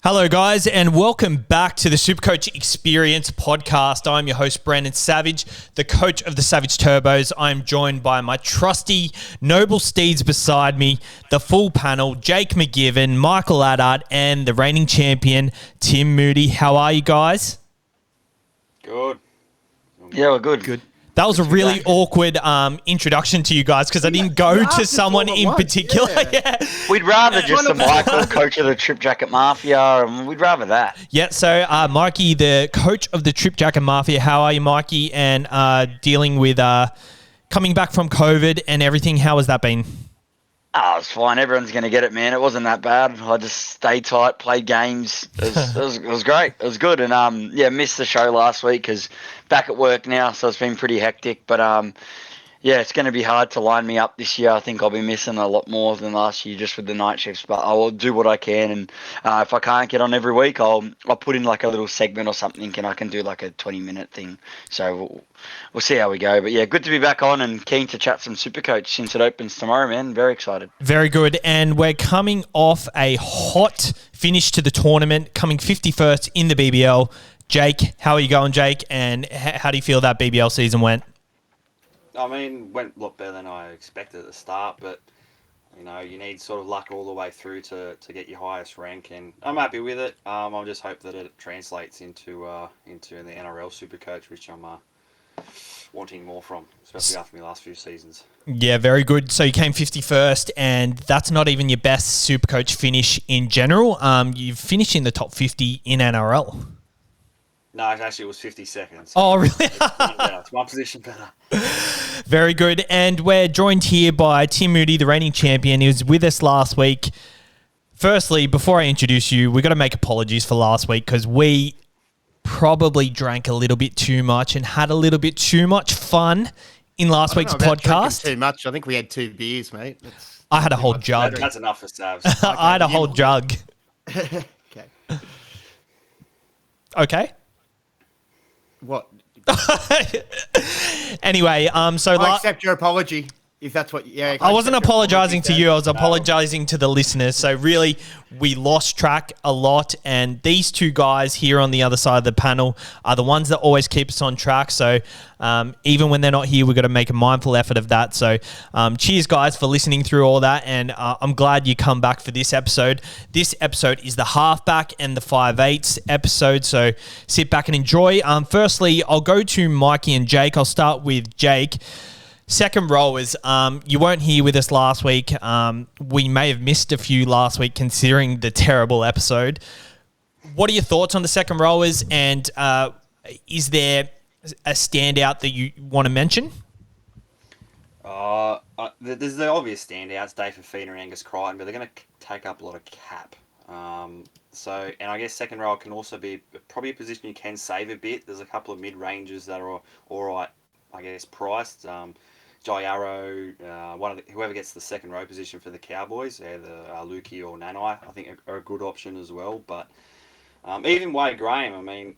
Hello, guys, and welcome back to the SuperCoach Experience podcast. I'm your host, Brandon Savage, the coach of the Savage Turbos. I'm joined by my trusty noble steeds beside me, the full panel, Jake McGivern, Michael Addart, and the reigning champion, Tim Moody. How are you guys? Good. Yeah, we're good. Good. That was a really awkward introduction to you guys because I didn't go to someone in particular. Yeah. We'd rather just the Michael, coach of the Trip Jacket Mafia, and we'd rather that. Yeah, so Mikey, the coach of the Trip Jacket Mafia, how are you, Mikey? And dealing with coming back from COVID and everything, how has that been? Oh, it's fine. Everyone's going to get it, man. It wasn't that bad. I just stayed tight, played games. It was great. It was good. And, missed the show last week because back at work now, so it's been pretty hectic. But, it's going to be hard to line me up this year. I think I'll be missing a lot more than last year just with the night shifts. But I will do what I can. And if I can't get on every week, I'll put in like a little segment or something, and I can do like a 20-minute thing. So we'll see how we go. But, yeah, good to be back on and keen to chat some SuperCoach since it opens tomorrow, man. Very excited. Very good. And we're coming off a hot finish to the tournament, coming 51st in the BBL. Jake, how are you going, Jake? And how do you feel that BBL season went? I mean, went a lot better than I expected at the start, but, you need sort of luck all the way through to get your highest rank, and I'm happy with it. I just hope that it translates into the NRL SuperCoach, which I'm wanting more from, especially after my last few seasons. Yeah, very good. So you came 51st, and that's not even your best SuperCoach finish in general. You've finished in the top 50 in NRL. No, actually it was 52nd. So oh, really? It's one position better. Very good. And we're joined here by Tim Moody, the reigning champion. He was with us last week. Firstly, before I introduce you, we've got to make apologies for last week because we probably drank a little bit too much and had a little bit too much fun in last week's podcast. Too much. I think we had 2 beers, mate. I had a whole jug. That's enough for Savs. I had a whole jug. Okay. What? Anyway, so I accept your apology. If that's what, I wasn't apologizing to you. I was apologizing to the listeners. So really, we lost track a lot, and these two guys here on the other side of the panel are the ones that always keep us on track. So even when they're not here, we've got to make a mindful effort of that. So cheers, guys, for listening through all that, and I'm glad you come back for this episode. This episode is the Halfback and the 5/8 episode, so sit back and enjoy. Firstly, I'll go to Mikey and Jake. I'll start with Jake. Second rowers, you weren't here with us last week. We may have missed a few last week considering the terrible episode. What are your thoughts on the second rowers, and is there a standout that you want to mention? There's the obvious standouts, Dave Fafita and Angus Crichton, but they're going to take up a lot of cap. And I guess second rower can also be probably a position you can save a bit. There's a couple of mid-rangers that are all right, I guess, priced. Jai Arrow, whoever gets the second row position for the Cowboys, either Lukey or Nanai, I think are a good option as well. But even Wade Graham, I mean,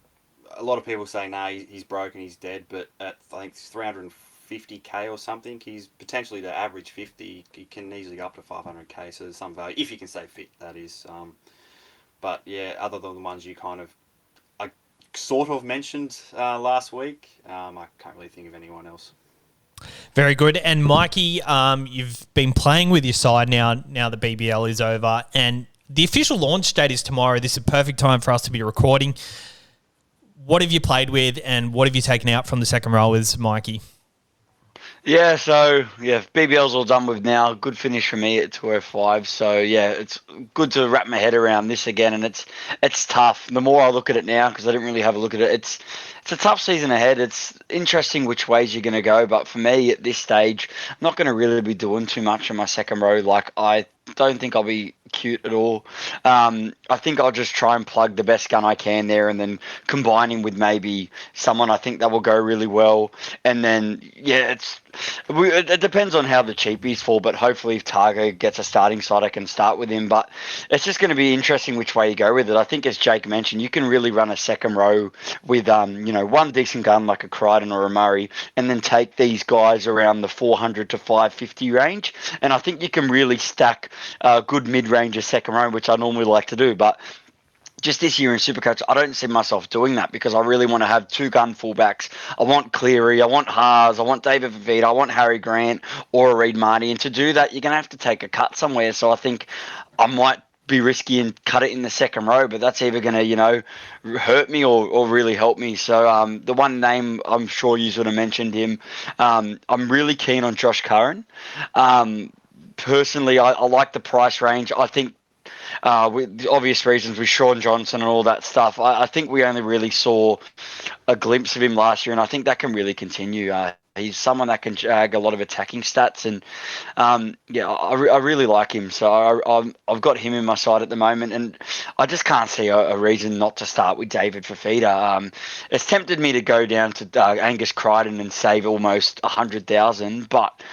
a lot of people say, he's broken, he's dead, but at, I think it's 350k or something, he's potentially to average 50, he can easily go up to 500k, so there's some value, if you can stay fit, that is. But yeah, other than the ones you I sort of mentioned last week, I can't really think of anyone else. Very good. And Mikey, you've been playing with your side now the BBL is over, and the official launch date is tomorrow. This is a perfect time for us to be recording. What have you played with, and what have you taken out from the second rowers, Mikey? Yeah, so, BBL's all done with now. Good finish for me at 205. So, it's good to wrap my head around this again, and it's tough. The more I look at it now, because I didn't really have a look at it, it's a tough season ahead. It's interesting which ways you're going to go, but for me at this stage, I'm not going to really be doing too much in my second row. Like, I don't think I'll be cute at all. I think I'll just try and plug the best gun I can there, and then combining with maybe someone I think that will go really well. And then, it depends on how the cheapies fall, but hopefully if Targo gets a starting side, I can start with him. But it's just going to be interesting which way you go with it. I think, as Jake mentioned, you can really run a second row with, one decent gun like a Crichton or a Murray, and then take these guys around the 400 to 550 range. And I think you can really stack good mid-ranger second row, which I normally like to do. But just this year in SuperCoach, I don't see myself doing that because I really want to have 2-gun fullbacks. I want Cleary, I want Haas, I want David Fafita, I want Harry Grant or a Reid Marty. And to do that, you're going to have to take a cut somewhere. So I think I might be risky and cut it in the second row, but that's either going to, hurt me or really help me. So the one name, I'm sure you sort of mentioned him. I'm really keen on Josh Curran. Personally, I like the price range. I think with the obvious reasons with Sean Johnson and all that stuff, I think we only really saw a glimpse of him last year, and I think that can really continue. He's someone that can jag a lot of attacking stats, and I really like him. So I've got him in my side at the moment, and I just can't see a reason not to start with David Fafita. It's tempted me to go down to Angus Crichton and save almost 100,000, but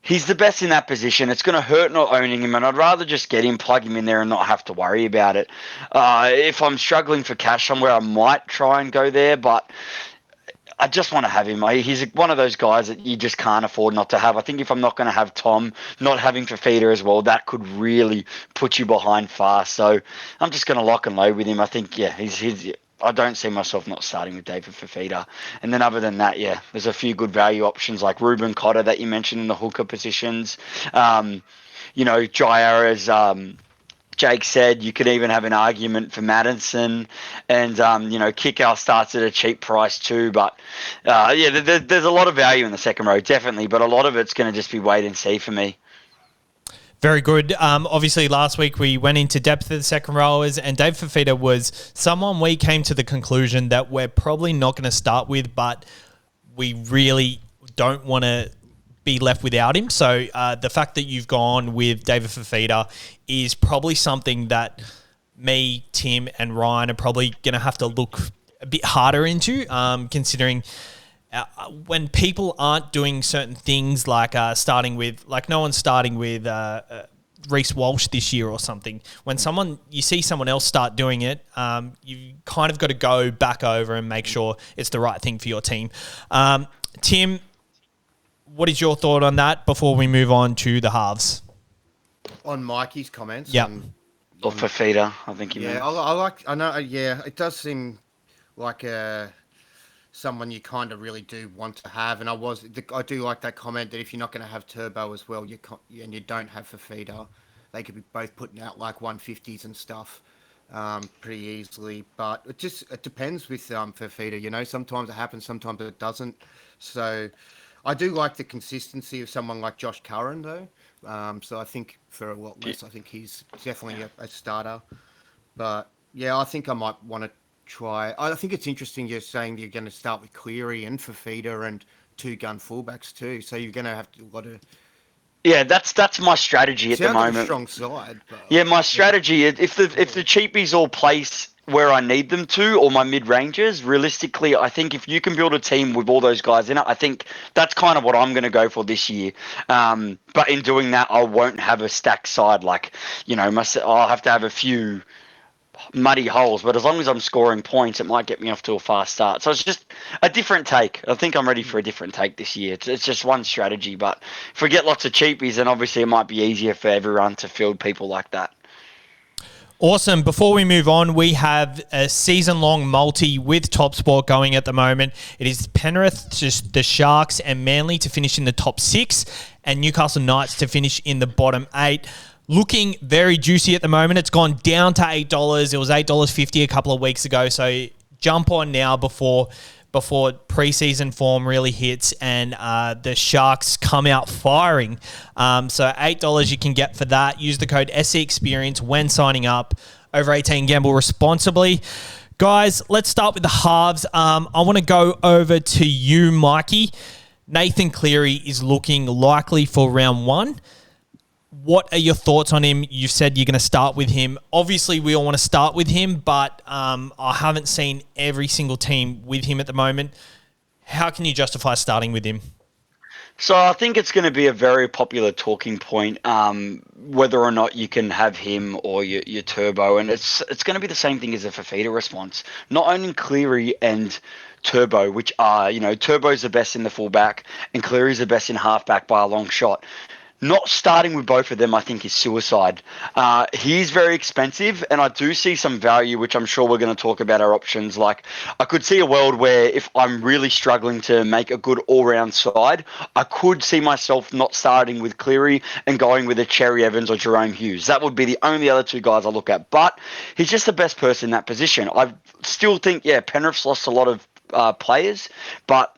he's the best in that position. It's going to hurt not owning him, and I'd rather just get him, plug him in there, and not have to worry about it. If I'm struggling for cash somewhere, I might try and go there, but I just want to have him. He's one of those guys that you just can't afford not to have. I think if I'm not going to have Tom, not having Fafita as well, that could really put you behind fast. So I'm just going to lock and load with him. I think, he's I don't see myself not starting with David Fafita. And then other than that, there's a few good value options like Ruben Cotter that you mentioned in the hooker positions. Jair, Jake said, you could even have an argument for Madison, and Kickout starts at a cheap price too. But there's a lot of value in the second row, definitely. But a lot of it's going to just be wait and see for me. Very good. Obviously, last week we went into depth of the second rowers, and Dave Fafita was someone we came to the conclusion that we're probably not going to start with, but we really don't want to be left without him. So the fact that you've gone with David Fafita is probably something that me, Tim, and Ryan are probably going to have to look a bit harder into, considering when people aren't doing certain things like starting with, like no one's starting with Reece Walsh this year or something. When you see someone else start doing it, you kind of got to go back over and make sure it's the right thing for your team. Tim, what is your thought on that before we move on to the halves? On Mikey's comments. Yeah. Or Fafita, I think you meant. It does seem like someone you kind of really do want to have. And I do like that comment that if you're not going to have Turbo as well, and you don't have Fafita, they could be both putting out like 150s and stuff pretty easily. But it depends with Fafita. Sometimes it happens, sometimes it doesn't. So I do like the consistency of someone like Josh Curran, though. So I think for a lot less, I think he's definitely a starter. But I think I might want to try. I think it's interesting you're saying you're going to start with Cleary and Fafita and 2-gun fullbacks too. So you're going to have a lot of. Yeah, that's my strategy at the moment. Like a strong side. But, my strategy, if the cheapies all place where I need them to, or my mid-rangers, realistically, I think if you can build a team with all those guys in it, I think that's kind of what I'm going to go for this year. But in doing that, I won't have a stacked side. I'll have to have a few muddy holes, but as long as I'm scoring points, it might get me off to a fast start. So it's just a different take. I think I'm ready for a different take this year. It's just one strategy, but if we get lots of cheapies, then obviously it might be easier for everyone to field people like that. Awesome. Before we move on, we have a season-long multi with TopSport going at the moment. It is Penrith, the Sharks, and Manly to finish in the top 6, and Newcastle Knights to finish in the bottom 8. Looking very juicy at the moment. It's gone down to $8. It was $8.50 a couple of weeks ago, so jump on now before preseason form really hits and the Sharks come out firing. So $8 you can get for that. Use the code SCEXPERIENCE when signing up. Over 18, gamble responsibly. Guys, let's start with the halves. I want to go over to you, Mikey. Nathan Cleary is looking likely for round 1. What are your thoughts on him? You said you're going to start with him. Obviously, we all want to start with him, but I haven't seen every single team with him at the moment. How can you justify starting with him? So I think it's going to be a very popular talking point, whether or not you can have him or your Turbo. And it's going to be the same thing as a Fafita response. Not owning Cleary and Turbo, which are, Turbo's the best in the fullback and Cleary's the best in halfback by a long shot. not starting with both of them, I think, is suicide. He's very expensive, and I do see some value, which I'm sure we're going to talk about our options. Like, I could see a world where if I'm really struggling to make a good all-round side, I could see myself not starting with Cleary and going with a Cherry Evans or Jerome Hughes. That would be the only other two guys I look at. But he's just the best person in that position. I still think, yeah, Penrith's lost a lot of players, but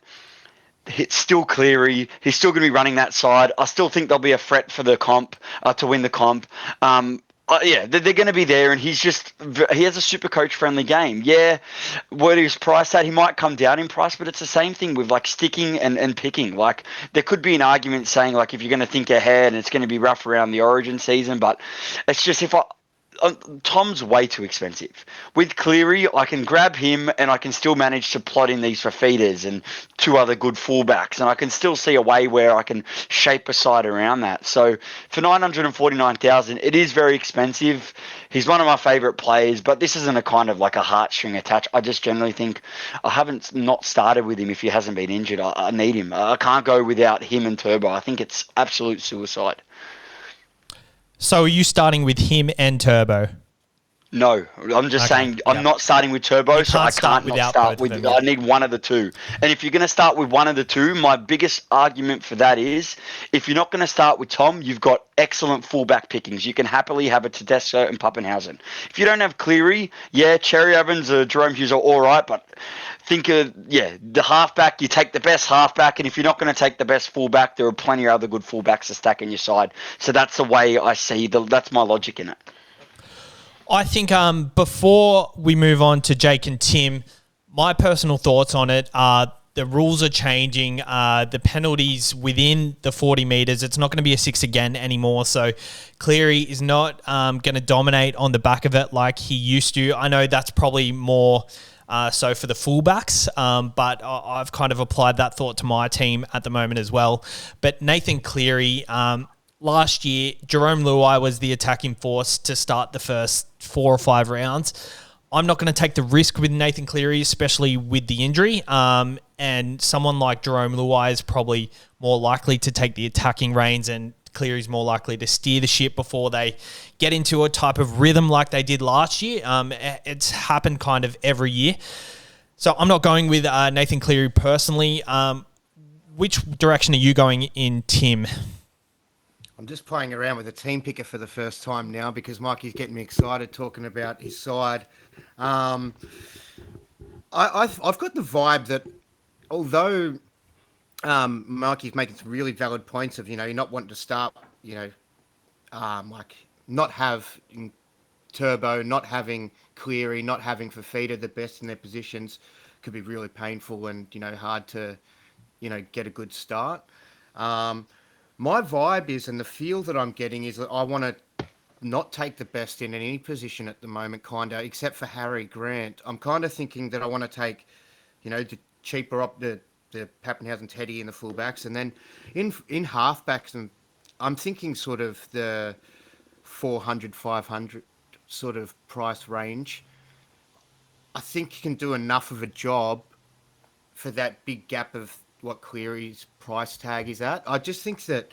it's still Cleary. He's still going to be running that side. I still think there'll be a threat for the comp, to win the comp. Yeah, they're going to be there, and he has a super coach friendly game. Yeah, what is price at? He might come down in price, but it's the same thing with like sticking and picking. Like, there could be an argument saying like if you're going to think ahead and it's going to be rough around the Origin season, but it's just Tom's way too expensive. With Cleary, I can grab him and I can still manage to plot in these for feeders and two other good fullbacks, and I can still see a way where I can shape a side around that. So for 949,000, it is very expensive. He's one of my favourite players, but this isn't a kind of like a heartstring attach. I just generally think I haven't not started with him if he hasn't been injured. I need him. I can't go without him and Turbo. I think it's absolute suicide. So are you starting with him and Turbo? No, I'm just saying I'm not starting with Turbo, so I can't not start with. I need one of the two. And if you're going to start with one of the two, my biggest argument for that is if you're not going to start with Tom, you've got excellent fullback pickings. You can happily have a Tedesco and Pappenhausen. If you don't have Cleary, yeah, Cherry Evans or Jerome Hughes are all right, but think of, the halfback, you take the best halfback, and if you're not going to take the best fullback, there are plenty of other good fullbacks to stack in your side. So that's the way I see, that's my logic in it. I think before we move on to Jake and Tim, my personal thoughts on it are the rules are changing. The penalties within the 40 metres, it's not going to be a 6 again anymore. So Cleary is not going to dominate on the back of it like he used to. I know that's probably more so for the fullbacks, but I've kind of applied that thought to my team at the moment as well. But Nathan Cleary... last year, Jerome Luai was the attacking force to start the first 4 or 5 rounds. I'm not going to take the risk with Nathan Cleary, especially with the injury. And someone like Jerome Luai is probably more likely to take the attacking reins, and Cleary's more likely to steer the ship before they get into a type of rhythm like they did last year. It's happened kind of every year. So I'm not going with Nathan Cleary personally. Which direction are you going in, Tim? I'm just playing around with a team picker for the first time now because Mikey's getting me excited talking about his side. I've got the vibe that although Mikey's making some really valid points of, you're not wanting to start, like not have Turbo, not having Cleary, not having Fafita the best in their positions could be really painful and, hard to, get a good start. My vibe is, and the feel that I'm getting is that I want to not take the best in any position at the moment, kind of, except for Harry Grant. I'm kind of thinking that I want to take, the cheaper up the Pappenhausen, Teddy in the fullbacks, and then in halfbacks, and I'm thinking sort of the 400, 500 sort of price range. I think you can do enough of a job for that big gap of what Cleary's price tag is at. I just think that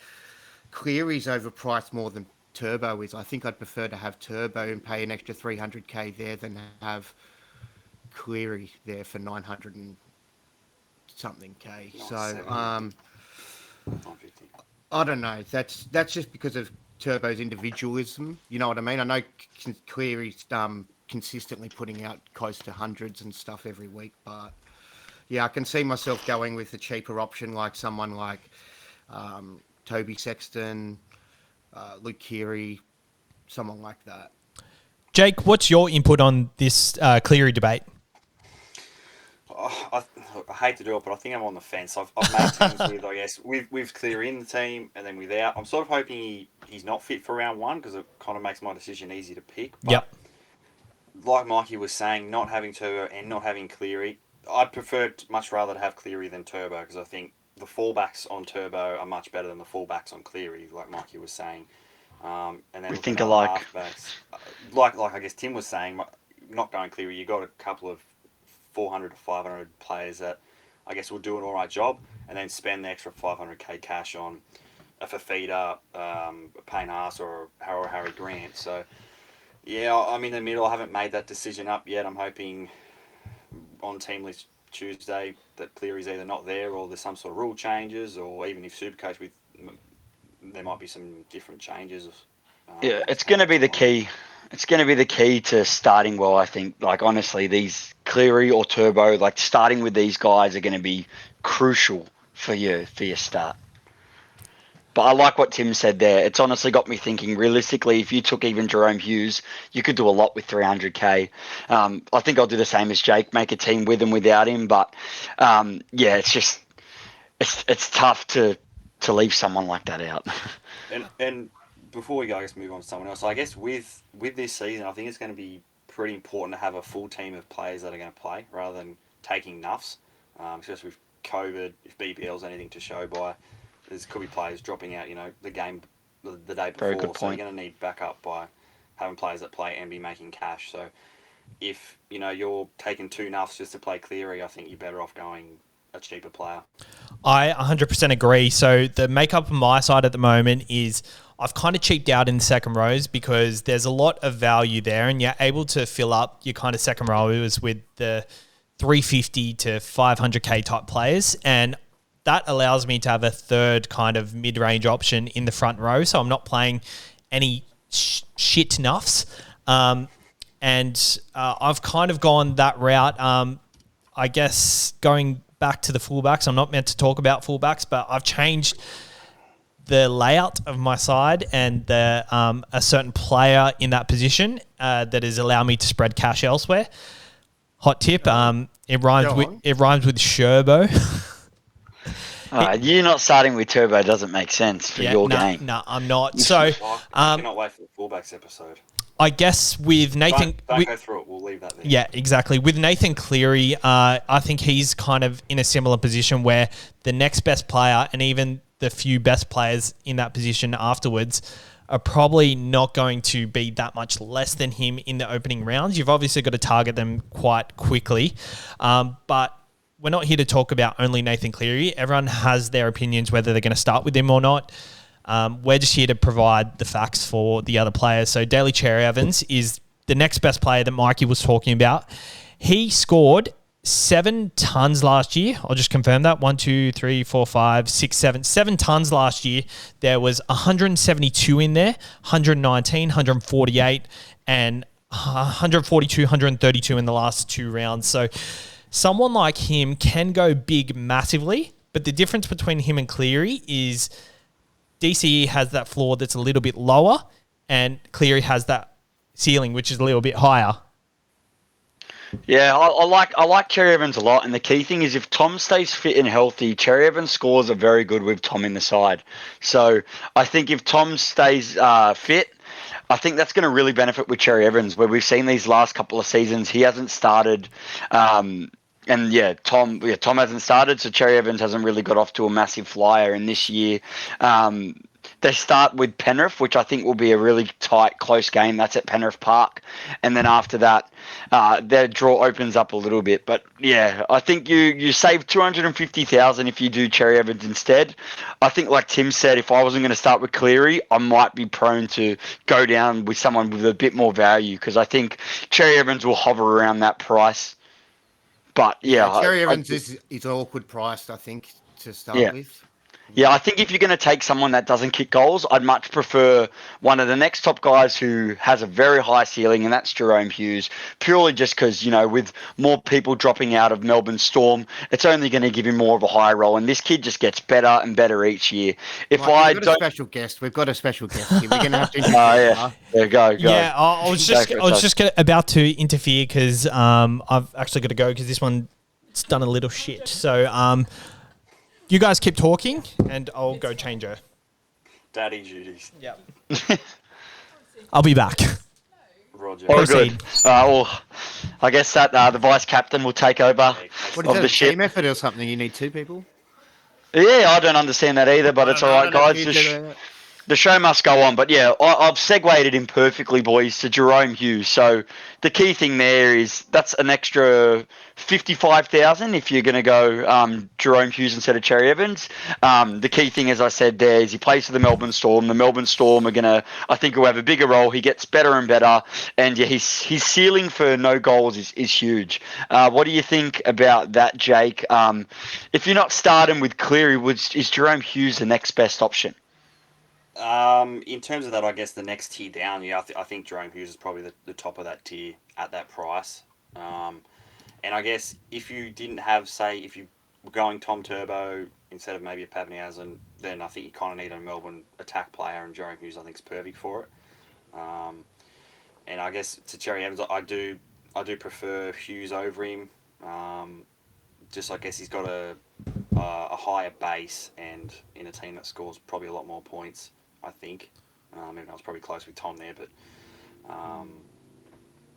Cleary's overpriced more than Turbo is. I think I'd prefer to have Turbo and pay an extra 300k there than have Cleary there for 900 and something k. So I don't know. That's just because of Turbo's individualism. You know what I mean? I know Cleary's consistently putting out close to hundreds and stuff every week, but yeah, I can see myself going with a cheaper option like someone like Toby Sexton, Luke Keary, someone like that. Jake, what's your input on this Cleary debate? I hate to do it, but I think I'm on the fence. I've made teams with, I guess, with Cleary in the team and then without. I'm sort of hoping he's not fit for round 1 because it kind of makes my decision easy to pick. But like Mikey was saying, not having Turbo and not having Cleary, I'd prefer much rather to have Cleary than Turbo because I think the fullbacks on Turbo are much better than the fullbacks on Cleary, like Mikey was saying. And then we think alike. Halfbacks, like I guess Tim was saying, not going Cleary, you got a couple of 400 to 500 players that I guess will do an all right job, and then spend the extra 500k cash on a Fafita, Payne Haas, or Harry Grant. So, yeah, I'm in the middle. I haven't made that decision up yet. I'm hoping on team list Tuesday that Cleary's either not there or there's some sort of rule changes, or even if SuperCoach there might be some different changes. Yeah, it's going to be the key. It's going to be the key to starting well, I think. Like, honestly, these Cleary or Turbo, like, starting with these guys are going to be crucial for your start. But I like what Tim said there. It's honestly got me thinking, realistically, if you took even Jerome Hughes, you could do a lot with 300k. I think I'll do the same as Jake, make a team with and without him. But, yeah, it's just it's tough to leave someone like that out. And before we go, I guess move on to someone else. So I guess with this season, I think it's going to be pretty important to have a full team of players that are going to play rather than taking nuffs, especially with COVID. If BBL's anything to show by, there could be players dropping out. The game the day before. Very good point. So you're going to need backup by having players that play and be making cash. So if you're taking 2 nuffs just to play Cleary, I think you're better off going a cheaper player. I 100% agree. So the makeup on my side at the moment is I've kind of cheaped out in the second rows because there's a lot of value there, and you're able to fill up your kind of second rows with the 350 to 500k type players, and that allows me to have a third kind of mid-range option in the front row. So I'm not playing any shit nuffs, and I've kind of gone that route. I guess going back to the fullbacks, I'm not meant to talk about fullbacks, but I've changed the layout of my side and a certain player in that position that is allowing me to spread cash elsewhere. Hot tip, it rhymes with Sherbo. You not starting with Turbo doesn't make sense for your game. No, I'm not. So I cannot wait for the fullbacks episode. I guess with Nathan... Don't go through it. We'll leave that there. Yeah, exactly. With Nathan Cleary, I think he's kind of in a similar position where the next best player and even the few best players in that position afterwards are probably not going to be that much less than him in the opening rounds. You've obviously got to target them quite quickly. But we're not here to talk about only Nathan Cleary. Everyone has their opinions whether they're going to start with him or not. We're just here to provide the facts for the other players. So Daly Cherry Evans is the next best player that Mikey was talking about. He scored 7 tons last year. I'll just confirm that. 1, 2, 3, 4, 5, 6, 7. 7 tons last year. There was 172 in there, 119, 148, and 142, 132 in the last 2 rounds. So someone like him can go big massively, but the difference between him and Cleary is DCE has that floor that's a little bit lower, and Cleary has that ceiling, which is a little bit higher. Yeah, I like Cherry Evans a lot, and the key thing is if Tom stays fit and healthy, Cherry Evans' scores are very good with Tom in the side. So I think if Tom stays fit, I think that's going to really benefit with Cherry Evans, where we've seen these last couple of seasons, he hasn't started. Tom hasn't started, so Cherry Evans hasn't really got off to a massive flyer. And this year, they start with Penrith, which I think will be a really tight, close game. That's at Penrith Park. And then after that, their draw opens up a little bit. But yeah, I think you save 250,000 if you do Cherry Evans instead. I think, like Tim said, if I wasn't going to start with Cleary, I might be prone to go down with someone with a bit more value, because I think Cherry Evans will hover around that price. But yeah, Cherry Evans is awkward priced, I think, to start with. Yeah, I think if you're going to take someone that doesn't kick goals, I'd much prefer one of the next top guys who has a very high ceiling, and that's Jerome Hughes, purely just because, with more people dropping out of Melbourne Storm, it's only going to give him more of a high role, and this kid just gets better and better each year. We've got a special guest here. We're going to have to go. Yeah, I was just about to interfere because I've actually got to go because this one's done a little shit. So, you guys keep talking, and I'll go change her. Daddy duties. Yep. I'll be back. Roger. Good. I guess that the vice captain will take over of the ship. Team effort or something? You need 2 people? Yeah, I don't understand that either, but it's all right, guys. The show must go on, but yeah, I've segued it in perfectly, boys, to Jerome Hughes. So the key thing there is that's an extra 55,000 if you're going to go Jerome Hughes instead of Cherry Evans. The key thing, as I said there, is he plays for the Melbourne Storm. The Melbourne Storm are going to, I think, will have a bigger role. He gets better and better, and yeah, his ceiling for no goals is huge. What do you think about that, Jake? If you're not starting with Cleary, is Jerome Hughes the next best option? In terms of that, I guess the next tier down, yeah, I think Jerome Hughes is probably the top of that tier at that price. And I guess if you didn't have, say, if you were going Tom Turbo instead of maybe a Pappenhausen, then I think you kind of need a Melbourne attack player, and Jerome Hughes I think is perfect for it. And I guess to Cherry Evans, I do prefer Hughes over him. Just I guess he's got a higher base, and in a team that scores probably a lot more points, I think. Even though I was probably close with Tom there, but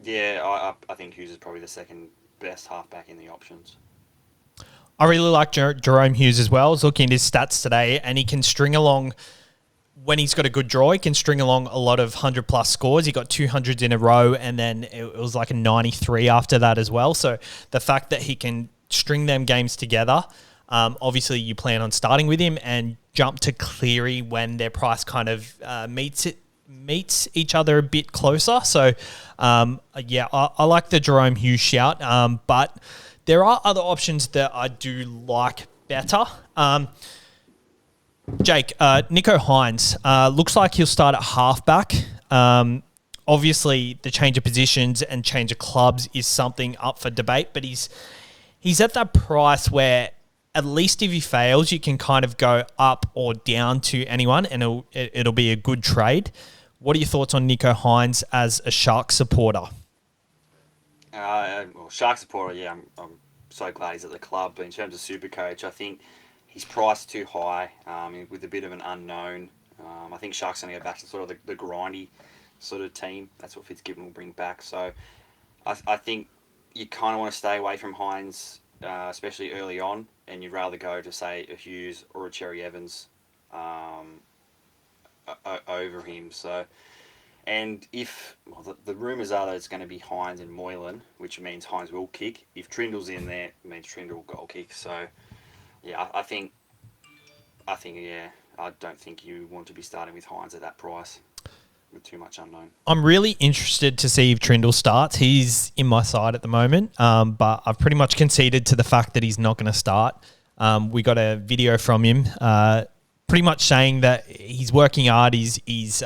yeah, I think Hughes is probably the second best halfback in the options. I really like Jerome Hughes as well. I was looking at his stats today, and he can string along, when he's got a good draw, he can string along a lot of 100-plus scores. He got 200s in a row, and then it was like a 93 after that as well. So the fact that he can string them games together, obviously you plan on starting with him and jump to Cleary when their price kind of meets each other a bit closer. So, yeah, I like the Jerome Hughes shout, but there are other options that I do like better. Jake, Nico Hines, looks like he'll start at halfback. Obviously, the change of positions and change of clubs is something up for debate, but he's at that price where at least if he fails, you can kind of go up or down to anyone, and it'll be a good trade. What are your thoughts on Nico Hines as a Shark supporter? Well, Shark supporter, yeah, I'm so glad he's at the club. But in terms of SuperCoach, I think he's priced too high, with a bit of an unknown. I think Shark's going to go back to sort of the grindy sort of team. That's what Fitzgibbon will bring back. So I think you kind of want to stay away from Hines, especially early on, and you'd rather go to, say, a Hughes or a Cherry Evans over him. So, and if the rumours are that it's going to be Hines and Moylan, which means Hines will kick. If Trindle's in there, it means Trindle will goal kick. So, yeah, I think, yeah, I don't think you want to be starting with Hines at that price with too much unknown. I'm really interested to see if Trindle starts. He's in my side at the moment, but I've pretty much conceded to the fact that he's not going to start. We got a video from him pretty much saying that he's working hard, he's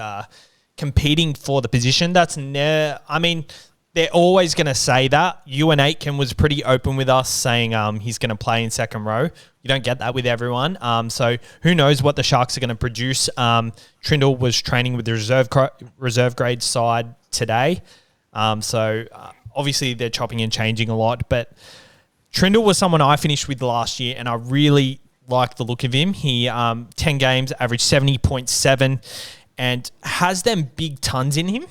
competing for the position. I mean, they're always going to say that. Ewan Aitken was pretty open with us saying he's going to play in second row. You don't get that with everyone. So who knows what the Sharks are going to produce. Trindle was training with the reserve grade side today. So obviously they're chopping and changing a lot. But Trindle was someone I finished with last year, and I really like the look of him. He 10 games, averaged 70.7, and has them big tons in him.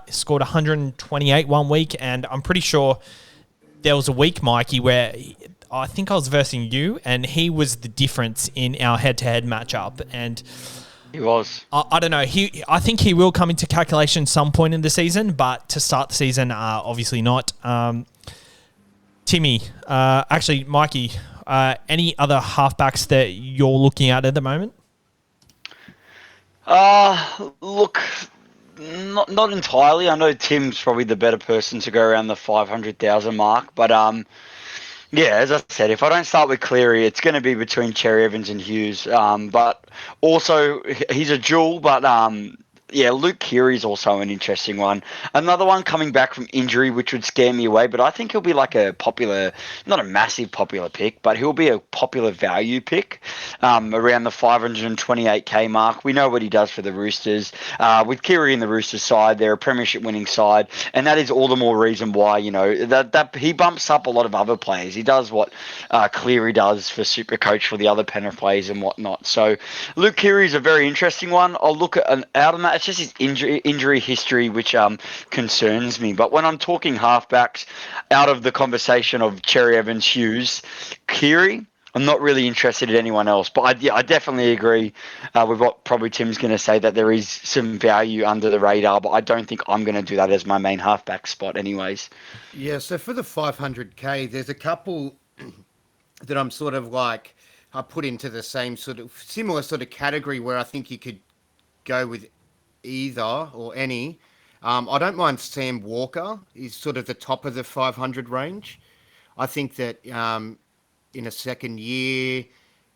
Scored 128 one week, and I'm pretty sure there was a week, Mikey, where I think I was versing you, and he was the difference in our head-to-head matchup. And he was. I don't know. I think he will come into calculation some point in the season, but to start the season, obviously not. Timmy, actually, Mikey, any other halfbacks that you're looking at the moment? Look, not entirely. I know Tim's probably the better person to go around the 500,000 mark, but yeah, as I said, if I don't start with Cleary, it's going to be between Cherry Evans and Hughes. But also, he's a jewel, but yeah, Luke Keary's also an interesting one. Another one coming back from injury, which would scare me away, but I think he'll be like a popular, not a massive popular pick, but he'll be a popular value pick around the 528k mark. We know what he does for the Roosters. With Keary in the Roosters side, they're a premiership winning side, and that is all the more reason why, you know, that he bumps up a lot of other players. He does what Cleary does for SuperCoach for the other Penrith players and whatnot. So Luke Keary is a very interesting one. I'll look at out on that. It's just his injury history which concerns me. But when I'm talking halfbacks, out of the conversation of Cherry Evans, Hughes, Keary, I'm not really interested in anyone else. But I definitely agree with what probably Tim's going to say, that there is some value under the radar, but I don't think I'm going to do that as my main halfback spot anyways. Yeah, so for the 500k, there's a couple that I'm sort of like, I put into the same sort of similar sort of category where I think you could go with either or any. I don't mind Sam Walker. He's sort of the top of the 500 range. I think that in a second year,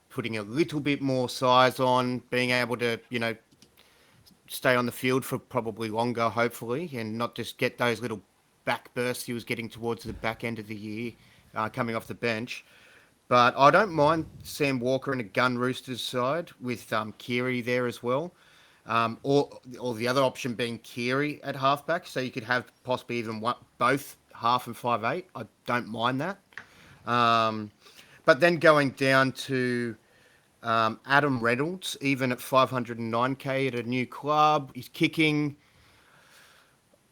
putting a little bit more size on, being able to, stay on the field for probably longer, hopefully, and not just get those little back bursts he was getting towards the back end of the year, coming off the bench. But I don't mind Sam Walker in a Gun Roosters side with Keary there as well. Or the other option being Keary at halfback, so you could have possibly even both half and 5'8". I don't mind that. But then going down to Adam Reynolds, even at 509k at a new club, he's kicking.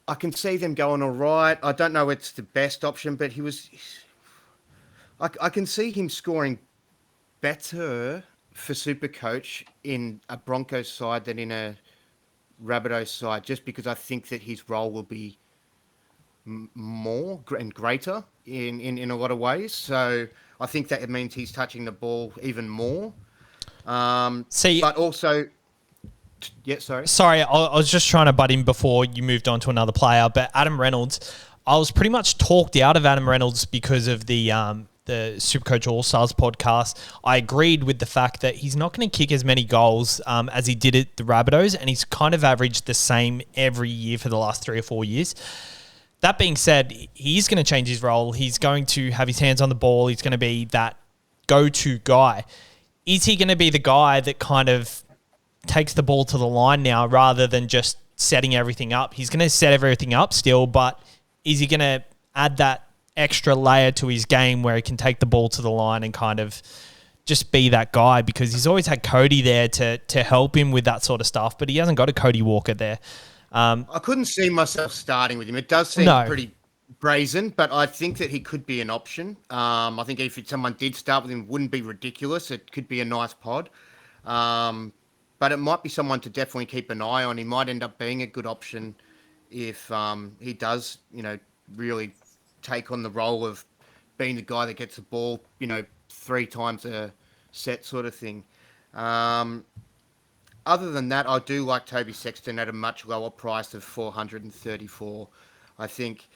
I can see them going all right. I don't know it's the best option, but he was. I can see him scoring better for SuperCoach in a Broncos side than in a Rabbitohs side, just because I think that his role will be more and greater in a lot of ways. So I think that it means he's touching the ball even more. See, but also, yeah, sorry. Sorry, I was just trying to butt in before you moved on to another player, but Adam Reynolds, I was pretty much talked out of Adam Reynolds because of the SuperCoach All-Stars podcast. I agreed with the fact that he's not going to kick as many goals as he did at the Rabbitohs, and he's kind of averaged the same every year for the last 3 or 4 years. That being said, he's going to change his role. He's going to have his hands on the ball. He's going to be that go-to guy. Is he going to be the guy that kind of takes the ball to the line now rather than just setting everything up? He's going to set everything up still, but is he going to add that extra layer to his game where he can take the ball to the line and kind of just be that guy? Because he's always had Cody there to help him with that sort of stuff, but he hasn't got a Cody Walker there. I couldn't see myself starting with him. It does seem pretty brazen, but I think that he could be an option. I think if someone did start with him, it wouldn't be ridiculous. It could be a nice pod. But it might be someone to definitely keep an eye on. He might end up being a good option if he does, really take on the role of being the guy that gets the ball, 3 times a set sort of thing. Other than that, I do like Toby Sexton at a much lower price of 434. I think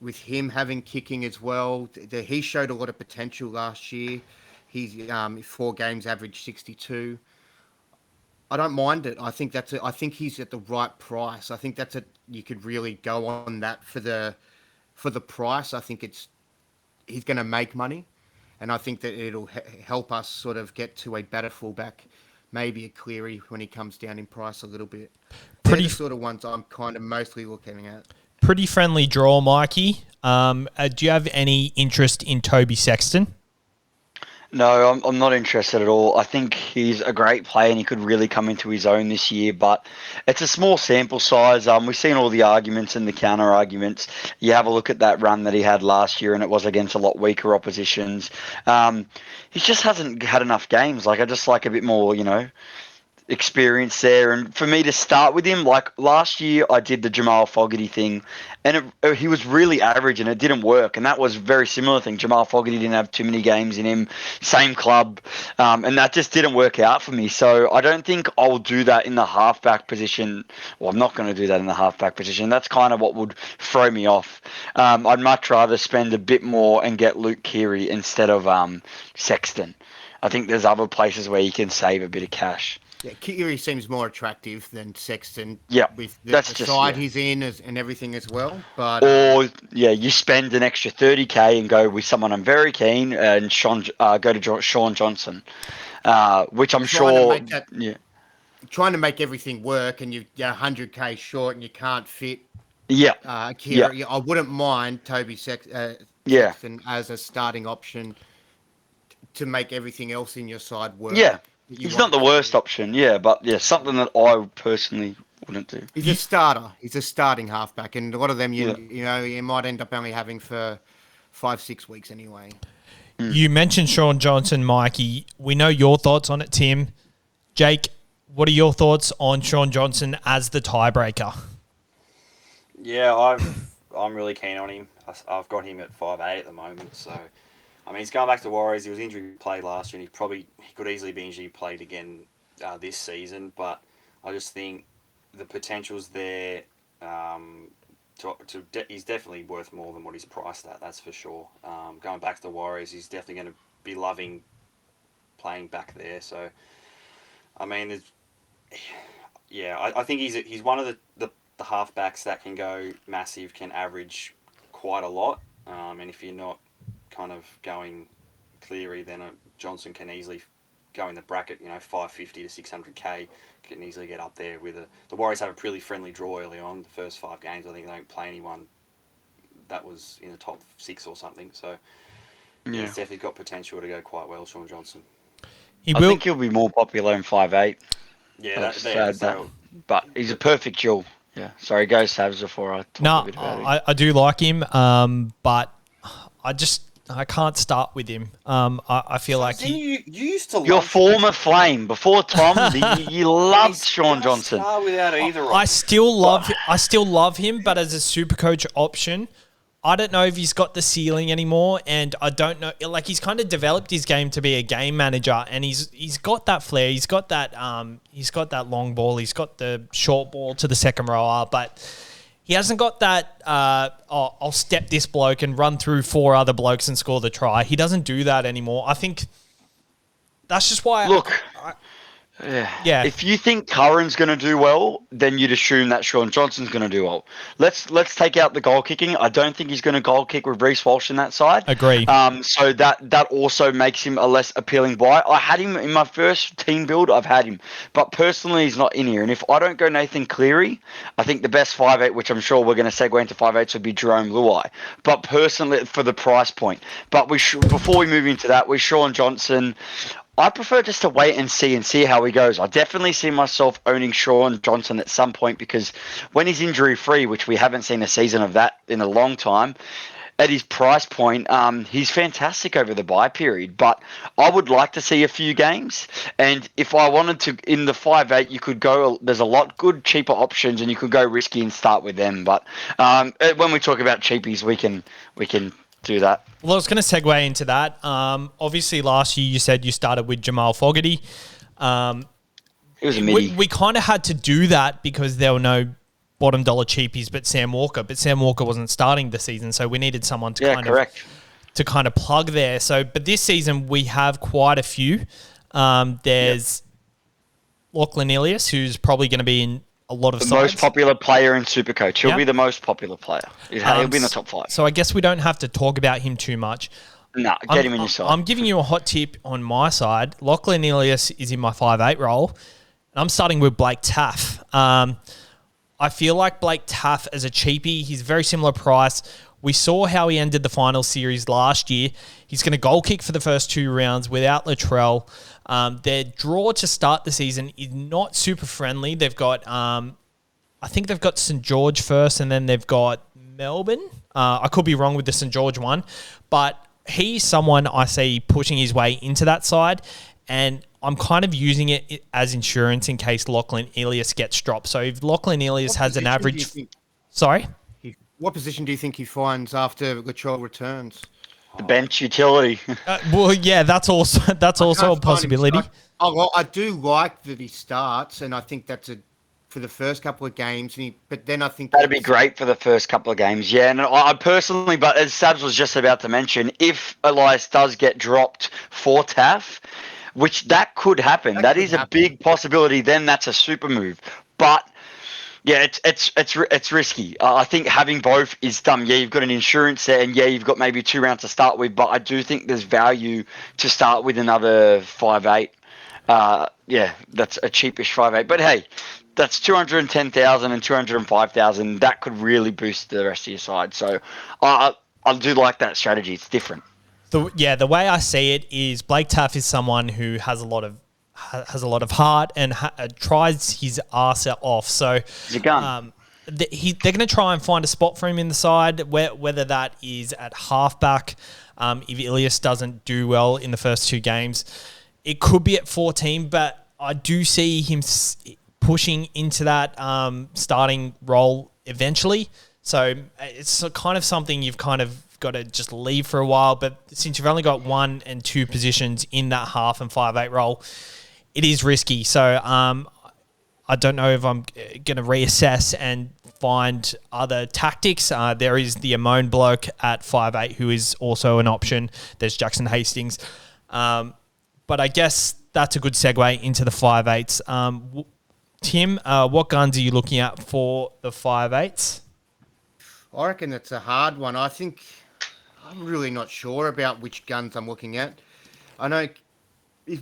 with him having kicking as well, he showed a lot of potential last year. He's 4 games averaged 62. I don't mind it. I think I think he's at the right price. I think you could really go on that for the price. I think he's going to make money, and I think that it'll help us sort of get to a better fullback, maybe a Cleary when he comes down in price a little bit. They're the sort of ones I'm kind of mostly looking at. Pretty friendly draw, Mikey. Do you have any interest in Toby Sexton? No, I'm not interested at all. I think he's a great player and he could really come into his own this year, but it's a small sample size. We've seen all the arguments and the counter arguments. You have a look at that run that he had last year and it was against a lot weaker oppositions. He just hasn't had enough games. I just like a bit more, experience there. And for me to start with him, like last year I did the Jamal Fogarty thing and he was really average and it didn't work, and that was a very similar thing. Jamal Fogarty didn't have too many games in him, same club, and that just didn't work out for me. So I don't think I'll do that in the halfback position. Well, I'm not going to do that in the halfback position. That's kind of what would throw me off. I'd much rather spend a bit more and get Luke Keary instead of Sexton. I think there's other places where you can save a bit of cash. Yeah, Keary seems more attractive than Sexton. Yeah, with the side he's in and everything as well. But you spend an extra 30k and go with someone I'm very keen, and go to Sean Johnson, which I'm sure. Trying to make everything work, and you're 100k short, and you can't fit. Yeah, Keary. Yeah. I wouldn't mind Toby Sexton as a starting option to make everything else in your side work. Yeah. He's not the worst option, but something that I personally wouldn't do. He's a starter. He's a starting halfback, and a lot of them, you might end up only having for 5-6 weeks anyway. You mentioned Sean Johnson, Mikey. We know your thoughts on it, Tim. Jake, what are your thoughts on Sean Johnson as the tiebreaker? Yeah, I'm really keen on him. I've got him at 5'8" at the moment. So, I mean, he's going back to Warriors. He was injured played last year, and he could easily be injured played again this season. But I just think the potential's there. He's definitely worth more than what he's priced at. That's for sure. Going back to the Warriors, he's definitely going to be loving playing back there. So, I mean, I think he's one of the halfbacks that can go massive, can average quite a lot. And if you're not kind of going Cleary, then Johnson can easily go in the bracket. 550 to 600k can easily get up there. The Warriors have a pretty friendly draw early on. The first 5 games, I think they don't play anyone that was in the top 6 or something. So he's definitely got potential to go quite well, Sean Johnson. I think he'll be more popular in 5'8". Yeah, but he's a perfect duel. Yeah, sorry, go Savs before I talk a bit about him. I do like him, but I can't start with him. I feel like you used to. Your former flame before Tom, you loved Sean Johnson. Without either I still love him, but as a SuperCoach option, I don't know if he's got the ceiling anymore, and I don't know. Like, he's kind of developed his game to be a game manager, and he's got that flair. He's got that long ball. He's got the short ball to the second rower, but he hasn't got that. I'll step this bloke and run through 4 other blokes and score the try. He doesn't do that anymore. I think that's just why. Yeah. If you think Curran's going to do well, then you'd assume that Sean Johnson's going to do well. Let's take out the goal kicking. I don't think he's going to goal kick with Reece Walsh in that side. Agree. So that also makes him a less appealing buy. I had him in my first team build. I've had him, but personally, he's not in here. And if I don't go Nathan Cleary, I think the best 5'8", which I'm sure we're going to segue into 5'8", would be Jerome Luai. But personally, for the price point. But before we move into that, with Sean Johnson, I prefer just to wait and see how he goes. I definitely see myself owning Sean Johnson at some point, because when he's injury-free, which we haven't seen a season of that in a long time, at his price point, he's fantastic over the bye period. But I would like to see a few games. And if I wanted to, in the 5'8", you could go, there's a lot good, cheaper options, and you could go risky and start with them. But when we talk about cheapies, we can do that. Well, I was going to segue into that. Obviously, last year you said you started with Jamal Fogarty. It was a midi. We kind of had to do that because there were no bottom dollar cheapies but Sam Walker. But Sam Walker wasn't starting the season, so we needed someone to kind of plug there. So, but this season we have quite a few. There's Lachlan Ilias, who's probably going to be in a lot of the sides. Most popular player in SuperCoach. He'll be the most popular player. He'll be in the top 5. So I guess we don't have to talk about him too much. No, get him in your side. I'm giving you a hot tip on my side. Lachlan Ilias is in my 5'8" role, and I'm starting with Blake Taff. I feel like Blake Taff as a cheapie, he's very similar price. We saw how he ended the final series last year. He's going to goal kick for the first 2 rounds without Latrell. Their draw to start the season is not super friendly. They've got, I think they've got St. George first, and then they've got Melbourne. I could be wrong with the St. George one, but he's someone I see pushing his way into that side, and I'm kind of using it as insurance in case Lachlan Ilias gets dropped. So if Lachlan Ilias has an average... Sorry? What position do you think he finds after Latrell returns? The bench utility. Well, yeah, that's also a possibility. I do like that he starts, and I think that's for the first couple of games. But then I think that'd be great for the first couple of games. Yeah, and I personally, but as Sabs was just about to mention, if Elias does get dropped for Taff, which that could happen, that is a big possibility. Then that's a super move, but. Yeah, it's risky. I think having both is dumb. Yeah, you've got an insurance there, and yeah, you've got maybe 2 rounds to start with. But I do think there's value to start with another 5'8". Yeah, that's a cheapish 5'8". But hey, that's 210,000 and 205,000. That could really boost the rest of your side. So I do like that strategy. It's different. The way I see it is Blake Taff is someone who has a lot of heart and tries his arse off. So he's a gun. They're going to try and find a spot for him in the side, whether that is at halfback. if Ilias doesn't do well in the first 2 games. It could be at 14, but I do see him pushing into that starting role eventually. So it's kind of something you've kind of got to just leave for a while. But since you've only got 1 and 2 positions in that half and 5'8" role, it is risky. So I don't know if I'm going to reassess and find other tactics. There is the Amon bloke at 5'8" who is also an option. There's Jackson Hastings. But I guess that's a good segue into the 5'8s. Tim, what guns are you looking at for the 5'8s? I reckon it's a hard one. I think I'm really not sure about which guns I'm looking at. I know.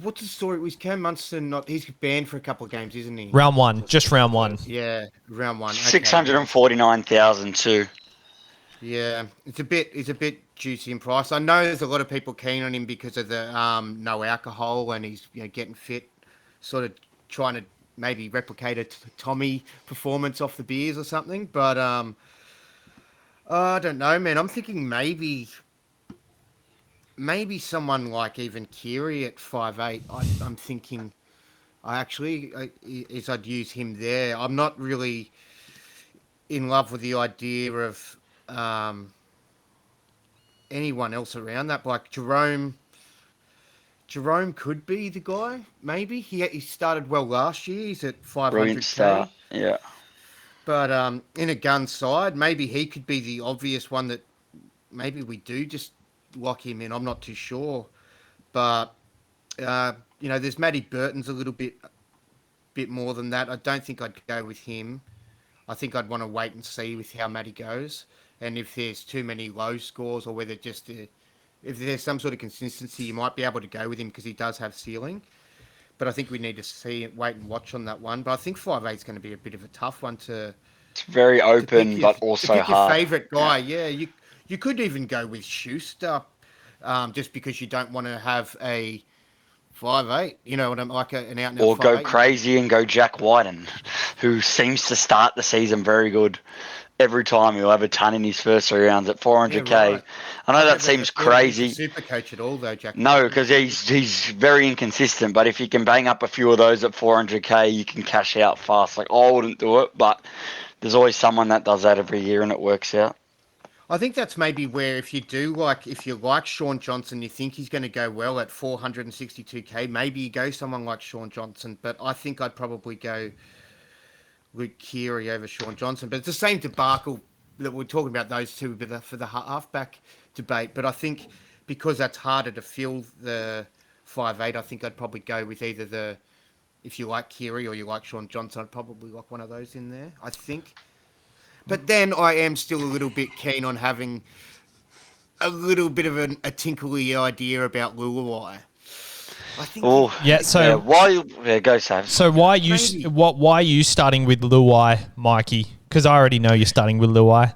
What's the story? Was Cam Munson not? He's banned for a couple of games, isn't he? Round 1, just round 1. Yeah, round 1. Okay. 649,000 too. Yeah, it's a bit juicy in price. I know there's a lot of people keen on him because of the no alcohol and he's getting fit, sort of trying to maybe replicate a Tommy performance off the beers or something. But I don't know, man. I'm thinking maybe someone like even Kiri at 5'8". I'm thinking I'd use him there. I'm not really in love with the idea of anyone else around that. Like Jerome could be the guy. Maybe he started well last year. He's at 500K. Brilliant start. Yeah. But in a gun side, maybe he could be the obvious one that maybe we do just lock him in. I'm not too sure. But, there's Matty Burton's a little bit more than that. I don't think I'd go with him. I think I'd want to wait and see with how Matty goes. And if there's too many low scores or whether if there's some sort of consistency, you might be able to go with him because he does have ceiling. But I think we need to wait and watch on that one. But I think 5'8" is going to be a bit of a tough one to. It's very open, but also hard. Your favourite guy, yeah. You could even go with Schuster, just because you don't want to have a 5'8". You know what I'm like, an out and out. Or go 5'8". crazy and go Jack Whiten, who seems to start the season very good. Every time he'll have a ton in his first 3 rounds at 400K. Yeah, right. I know that seems crazy. SuperCoach at all though, Jack. No, because he's very inconsistent. But if you can bang up a few of those at 400K, you can cash out fast. Like I wouldn't do it, but there's always someone that does that every year and it works out. I think that's maybe where if you like Sean Johnson, you think he's going to go well at 462K, maybe you go someone like Sean Johnson. But I think I'd probably go Luke Keary over Sean Johnson. But it's the same debacle that we're talking about those two for the halfback debate. But I think because that's harder to fill the 5'8", I think I'd probably go with either if you like Keary or you like Sean Johnson, I'd probably lock one of those in there, I think. But then I am still a little bit keen on having a little bit of a tinkly idea about Luai. I think. Oh yeah. So go Sam. So why are you starting with Luai, Mikey? Because I already know you're starting with Luai.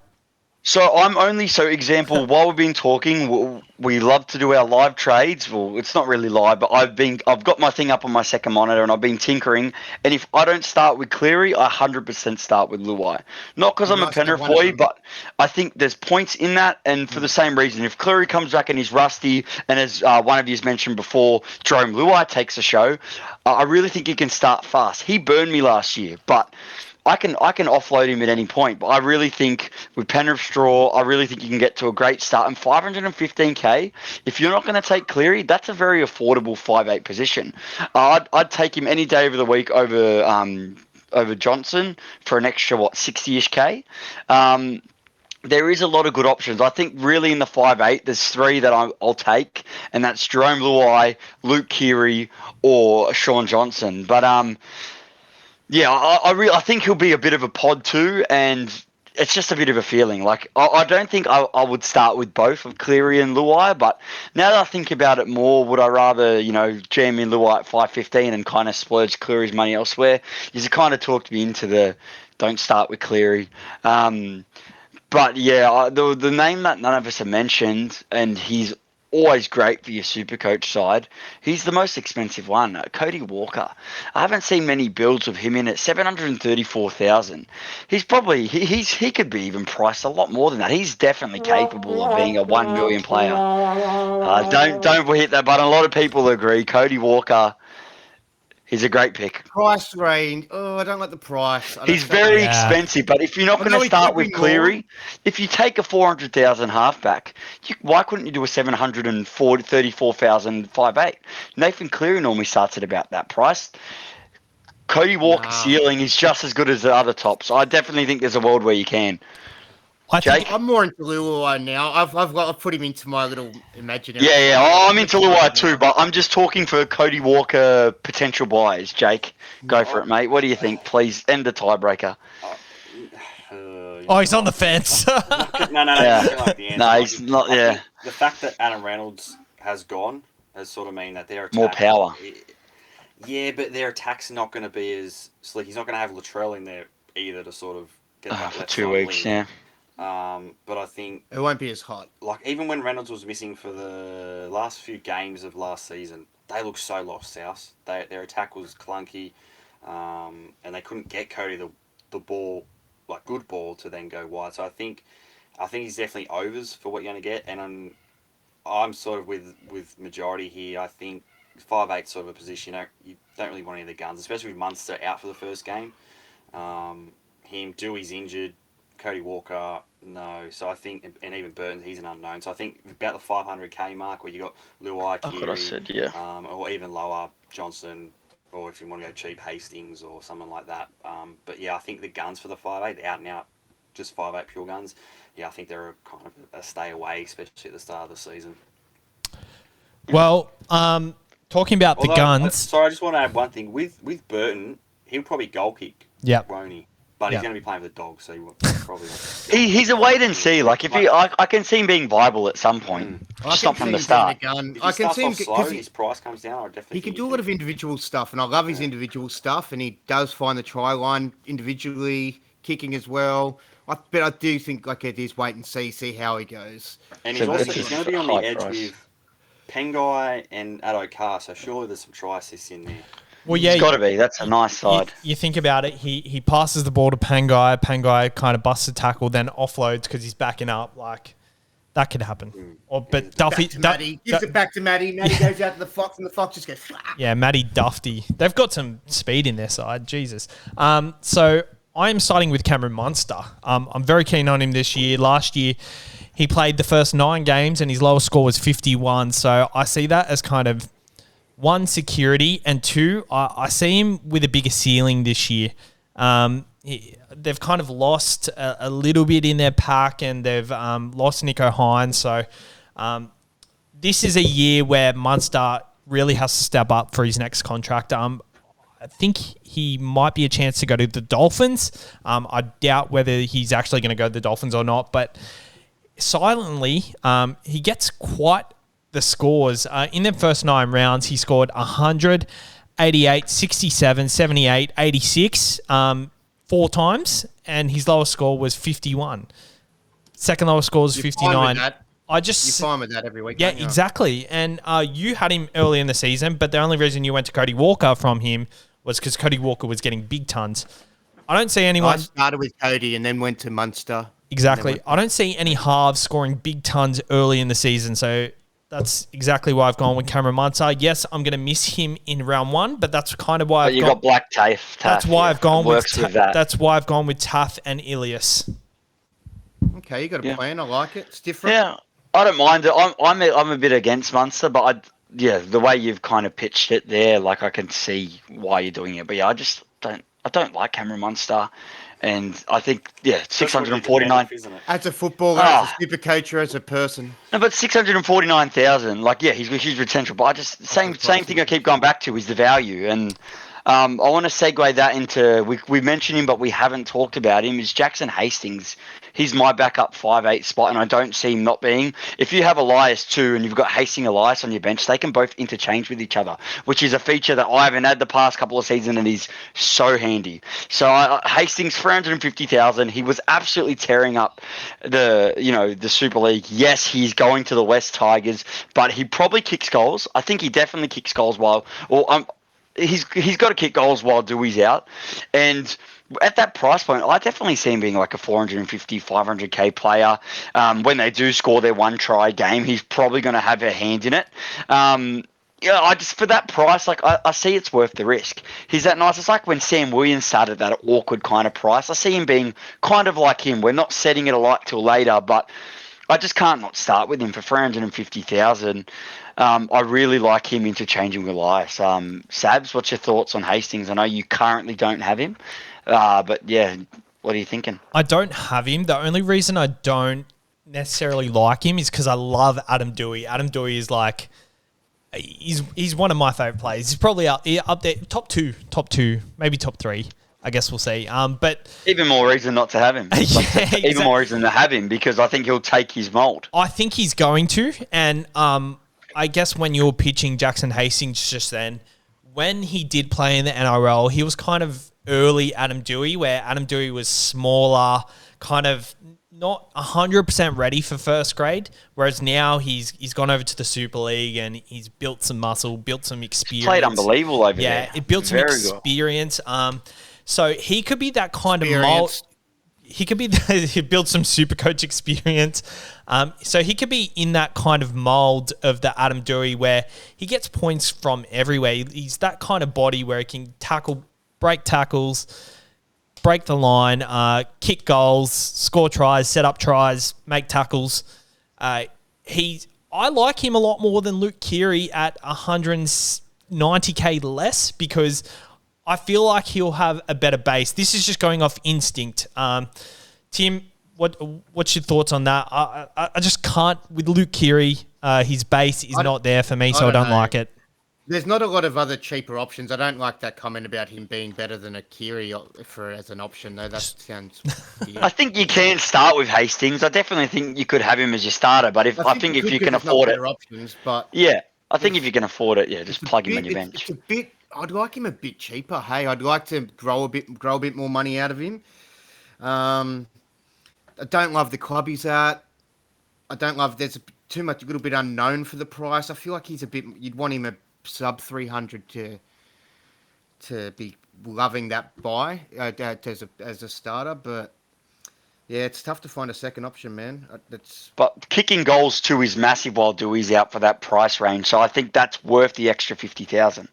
So example, while we've been talking, we love to do our live trades. Well, it's not really live, but I've got my thing up on my second monitor and I've been tinkering. And if I don't start with Cleary, I 100% start with Luai. Not because I'm a Penrith boy, but I think there's points in that. And for the same reason, if Cleary comes back and he's rusty, and as one of you has mentioned before, Jerome Luai takes a show, I really think he can start fast. He burned me last year, but I can offload him at any point, but I really think with Penrith Straw, I really think you can get to a great start. And 515K, if you're not going to take Cleary, that's a very affordable 5'8" position. I'd take him any day of the week over Johnson for an extra 60-ish K. There is a lot of good options. I think really in the 5'8", there's 3 that I'll take, and that's Jerome Luai, Luke Keary, or Sean Johnson. But yeah, I think he'll be a bit of a pod too, and it's just a bit of a feeling. Like I don't think I would start with both of Cleary and Luai, but now that I think about it more, would I rather jam in Luai at 515 and kind of splurge Cleary's money elsewhere? You kind of talked me into the don't start with Cleary. But yeah, the name that none of us have mentioned, and he's always great for your SuperCoach side. He's the most expensive one, Cody Walker. I haven't seen many builds of him in at 734,000. He's probably he could be even priced a lot more than that. He's definitely capable of being a 1 million player. Don't hit that button. A lot of people agree. Cody Walker, he's a great pick. Price range. Oh, I don't like the price. He's very expensive, but if you're not I going know to he start could be with Cleary, if you take a 400,000 halfback, why couldn't you do a 734,000 5'8"? Nathan Cleary normally starts at about that price. Cody Walker's ceiling is just as good as the other tops. I definitely think there's a world where you can. Jake? I'm more into Luai now. I've put him into my little imaginary. Yeah. Oh, I'm into Luai too, but I'm just talking for Cody Walker potential buyers. Jake, go for it, mate. What do you think? Please end the tiebreaker. Oh, he's on the fence. No. Yeah. Like the answer. No, he's not. Yeah. The fact that Adam Reynolds has gone has sort of mean that their attack, More power. Yeah, but their attack's not going to be as slick. He's not going to have Latrell in there either to sort of get that For left 2 side weeks, wing. yeah. But I think It won't be as hot. like even when Reynolds was missing for the last few games of last season, they looked so lost South. Their attack was clunky, and they couldn't get Cody the ball, like good ball, to then go wide. So I think he's definitely overs for what you're going to get, and I'm sort of with majority here. I think 5'8" sort of a position you don't really want any of the guns, especially with Munster out for the first game. Dewey's injured. Cody Walker, no. So I think, and even Burton, he's an unknown. So I think about the 500k mark where you got Luai, That's what I Keary, said, yeah. or even lower Johnson, or if you want to go cheap Hastings or something like that. But yeah, I think the guns for the 5'8", out and out, just 5'8" pure guns. Yeah, I think they're a kind of a stay away, especially at the start of the season. Well, talking about the guns. Sorry, I just want to add one thing. With Burton, he'll probably goal kick, won't he? But he's going to be playing for the Dogs, so he probably won't. He's a wait and see. Like I can see him being viable at some point. Just not from the start. I can see him because his price comes down. I definitely. He can do a lot of individual stuff, and I love his individual stuff. And he does find the try line individually, kicking as well. But I do think like it is wait and see how he goes. And he's going to be on the edge with Pengai and Addo Carr, so surely there's some try assists in there. Well, yeah, it's got to be. That's a nice side. You think about it. He passes the ball to Pengai. Pengai kind of busts a tackle, then offloads because he's backing up. Like that could happen. But Duffy gives it back to Matty. Matty goes out to the Fox, and the Fox just goes. Yeah, Matty Dufty. They've got some speed in their side. Jesus. So I am starting with Cameron Munster. I'm very keen on him this year. Last year, he played the first 9 games, and his lowest score was 51. So I see that as kind of 1, security, and 2, I see him with a bigger ceiling this year. They've kind of lost a little bit in their pack, and they've lost Nico Hines. So this is a year where Munster really has to step up for his next contract. I think he might be a chance to go to the Dolphins. I doubt whether he's actually going to go to the Dolphins or not, but silently, he gets quite the scores. In the first 9 rounds, he scored 100, 88, 67, 78, 86 4 times, and his lowest score was 51. Second lowest score was 59. You're fine with that every week. Yeah, exactly. And you had him early in the season, but the only reason you went to Cody Walker from him was because Cody Walker was getting big tons. I don't see anyone. I started with Cody and then went to Munster. Exactly. I don't see any halves scoring big tons early in the season, so that's exactly why I've gone with Cameron Munster. Yes, I'm going to miss him in round 1, but that's kind of why got Black Taff. That's why I've gone with that. That's why I've gone with Taff and Ilias. Okay, you got a plan. I like it. It's different. Yeah, I don't mind it. I'm a bit against Munster, but the way you've kind of pitched it there, like I can see why you're doing it. But yeah, I don't like Cameron Munster. And I think, 649. As a footballer, as a SuperCoach, as a person. No, but 649,000. Like, yeah, he's got huge potential. But I just same thing I keep going back to is the value. And I want to segue that into we mentioned him, but we haven't talked about him. Is Jackson Hastings? he's my backup 5'8" spot, and I don't see him not being. If you have Elias too, and you've got Hastings Elias on your bench, they can both interchange with each other, which is a feature that I haven't had the past couple of seasons, and is so handy. So Hastings 350,000. He was absolutely tearing up the Super League. Yes, he's going to the West Tigers, but he probably kicks goals. I think he definitely kicks goals he's got to kick goals while Dewey's out. And at that price point, I definitely see him being like a 450, 500k player. When they do score their one try game, he's probably going to have a hand in it. I just, for that price, like I see it's worth the risk. He's that nice. It's like when Sam Williams started at an awkward kind of price. I see him being kind of like him. We're not setting it alight till later, but I just can't not start with him for 350,000. I really like him interchanging with Elias. Sabs, what's your thoughts on Hastings? I know you currently don't have him, but yeah, what are you thinking? I don't have him. The only reason I don't necessarily like him is because I love Adam Dewey. Adam Dewey is like, he's one of my favourite players. He's probably up there, top two, maybe top three. I guess we'll see. But even more reason not to have him. Even more reason to have him, because I think he'll take his mould. I think he's going to, and I guess when you were pitching Jackson Hastings just then, when he did play in the NRL, he was kind of early Adam Dewey, where Adam Dewey was smaller, kind of not 100% ready for first grade, whereas now he's gone over to the Super League and he's built some muscle, built some experience. Played unbelievable over there. Yeah, it built some experience. So he could be that kind of mold. He could be he built some SuperCoach experience. So he could be in that kind of mold of the Adam Dewey, where he gets points from everywhere. He's that kind of body where he can tackle, break tackles, break the line, kick goals, score tries, set up tries, make tackles. I like him a lot more than Luke Keary at 190k less, because I feel like he'll have a better base. This is just going off instinct. Tim, what's your thoughts on that? I just can't, with Luke Keary, his base is not there for me, so I don't like it. There's not a lot of other cheaper options. I don't like that comment about him being better than a Keary as an option, though. That sounds weird. I think you can start with Hastings. I definitely think you could have him as your starter, but I think if you can afford it, options, but yeah, I think if you can afford it, just plug him on your bench. I'd like him a bit cheaper. Hey, I'd like to grow a bit more money out of him. I don't love the club he's at. I don't love. There's a little bit unknown for the price. I feel like he's a bit. You'd want him a sub 300 to be loving that buy as a starter, but yeah, it's tough to find a second option, man. But kicking goals too is massive while Dewey's out for that price range, so I think that's worth the extra 50,000.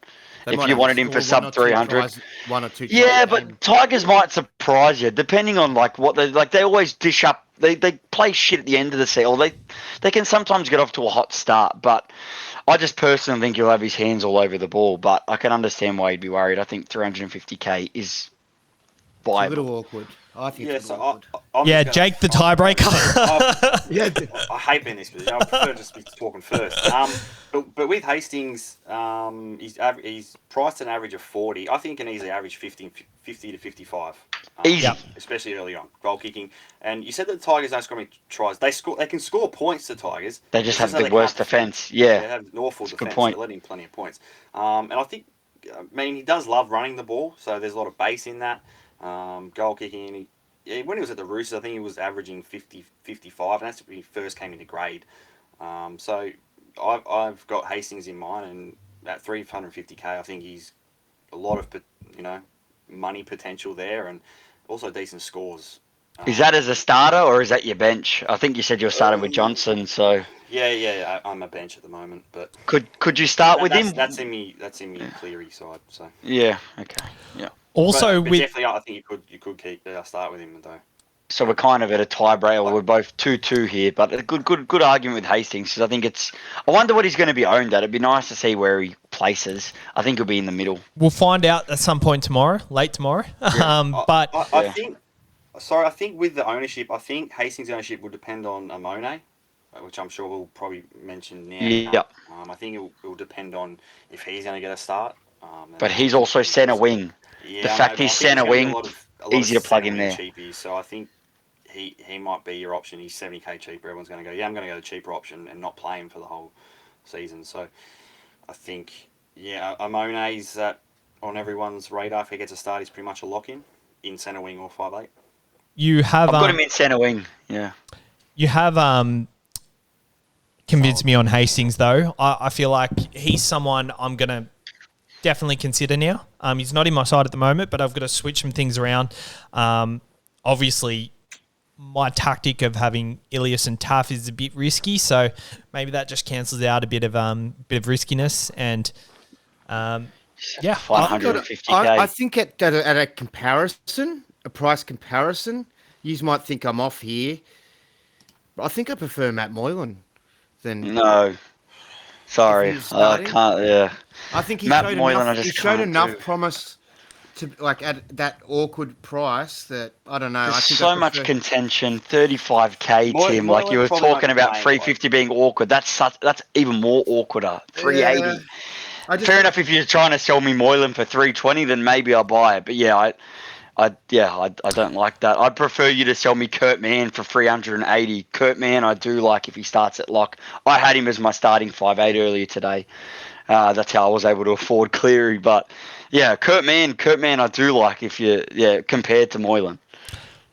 If you wanted him for sub 300, one or two. Yeah, but Tigers might surprise you depending on like what they always dish up. They play shit at the end of the season. They can sometimes get off to a hot start, but I just personally think he'll have his hands all over the ball. But I can understand why he'd be worried. I think 350k is viable. It's a little awkward. I think. Yeah, it's so awkward. Jake, the tiebreaker. I hate being this position. I prefer just be talking first. But with Hastings, he's priced an average of 40. I think he can easily average 50 to 55. Easy. Especially early on, goal kicking. And you said that the Tigers don't score many tries. They can score points to Tigers. They just have the worst defence. Yeah. They have an awful defence. Good point. They're letting plenty of points. And I think, he does love running the ball, so there's a lot of base in that. Goal kicking, when he was at the Roosters, I think he was averaging 50, 55, and that's when he first came into grade. So I've got Hastings in mind, and at 350k, I think he's a lot of money potential there, and also decent scores. Is that as a starter or is that your bench? I think you said you're starting with Johnson, so yeah. I'm a bench at the moment, but could you start with him? That's in me Cleary side. So yeah, okay, yeah. Also, but definitely, I think you could keep start with him though. So we're kind of at a tiebreaker. We're both 2-2 here, but a good argument with Hastings, because I think I wonder what he's going to be owned at. It'd be nice to see where he places. I think he'll be in the middle. We'll find out at some point tomorrow, late tomorrow. Yeah. But I think with the ownership, I think Hastings' ownership will depend on Amone, which I'm sure we'll probably mention now. Yeah. I think it will depend on if he's going to get a start. But he's also centre wing. Yeah, the fact he's centre wing, easy to plug in there. Cheapies, so I think he might be your option. He's 70k cheaper. Everyone's going to go, yeah, I'm going to go the cheaper option and not play him for the whole season. So I think, yeah, Amone's on everyone's radar. If he gets a start, he's pretty much a lock-in centre wing or 5'8". You have I've got him in centre wing. Yeah. You have convinced me on Hastings, though. I feel like he's someone I'm going to definitely consider now. He's not in my side at the moment, but I've got to switch some things around. Obviously, my tactic of having Ilias and Taff is a bit risky, so maybe that just cancels out a bit of riskiness. And yeah, 550k. I think at a comparison, a price comparison, you might think I'm off here. But I think I prefer Matt Moylan than No. Sorry. I can't, yeah. I think he Matt showed Moylan, enough, I just he showed can't enough do. promise to like at that awkward price that I don't know. There's I think so much contention. 35k, Tim. Like you were probably talking not the about main 350 being awkward. That's even more awkwarder. 380. Fair enough. If you're trying to sell me Moylan for 320, then maybe I'll buy it. But yeah, I don't like that. I'd prefer you to sell me Kurt Mann for 380. Kurt Mann, I do like if he starts at lock. I had him as my starting 5'8" earlier today. That's how I was able to afford Cleary. But yeah, Kurt Mann, I do like if compared to Moylan.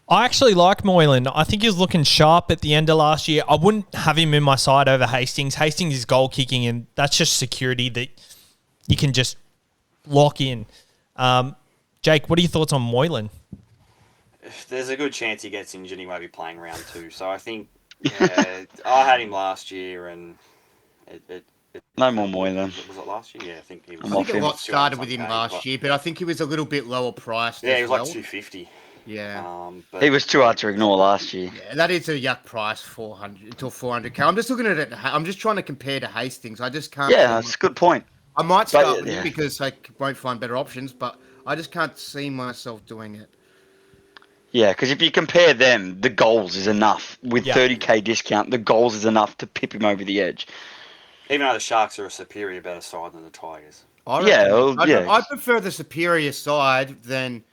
I actually like Moylan. I think he was looking sharp at the end of last year. I wouldn't have him in my side over Hastings. Hastings is goal kicking, and that's just security that you can just lock in. Jake, what are your thoughts on Moylan? There's a good chance he gets injured. He won't be playing round 2. So I think I had him last year, and it no more Moylan. Was it last year? Yeah, I think he was. I think a lot started with him last year, but I think he was a little bit lower priced. Yeah, he was like 250. Yeah, but he was too hard to ignore last year. Yeah, that is a yuck price, 400 until 400k. I'm just looking at it. I'm just trying to compare to Hastings. I just can't. Yeah, that's a good point. I might start with him because I won't find better options, but I just can't see myself doing it. Yeah, because if you compare them, the goals is enough. With 30k discount, the goals is enough to pip him over the edge. Even though the Sharks are a superior, better side than the Tigers. I prefer the superior side than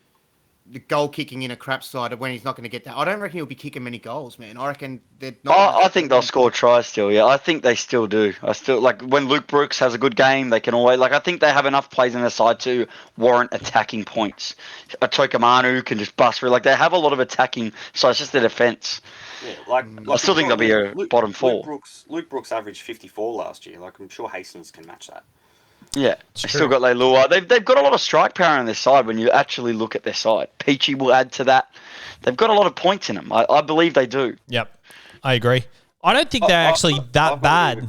the goal kicking in a crap side when he's not going to get that. I don't reckon he'll be kicking many goals, man. I reckon they're not. I think they'll score tries still. Yeah, I think they still do. I still like when Luke Brooks has a good game. They can always I think they have enough plays on their side to warrant attacking points. A Tokamanu can just bust through. Like they have a lot of attacking, so it's just their defense. Yeah, I still think they'll be a bottom 4. Luke Brooks averaged 54 last year. Like I'm sure Hastings can match that. Yeah, they still got Leilua. They've got a lot of strike power on their side when you actually look at their side. Peachy will add to that. They've got a lot of points in them. I believe they do. Yep, I agree. I don't think they're actually that bad.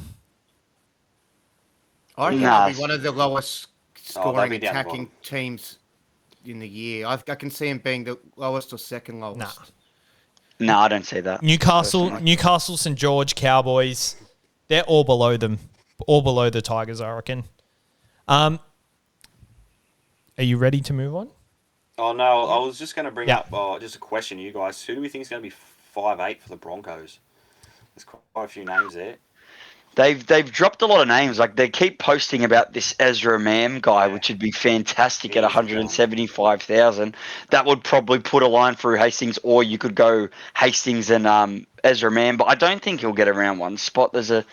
I reckon they'll be one of the lowest scoring attacking teams in the year. I can see them being the lowest or second lowest. No, I don't see that. Newcastle, St. George, Cowboys, they're all below them. All below the Tigers, I reckon. Are you ready to move on? Oh, no. I was just going to bring up just a question to you guys. Who do we think is going to be 5'8" for the Broncos? There's quite a few names there. They've dropped a lot of names. Like they keep posting about this Ezra Mam guy, which would be fantastic at 175,000. That would probably put a line through Hastings, or you could go Hastings and Ezra Mam. But I don't think he'll get around one spot. There's a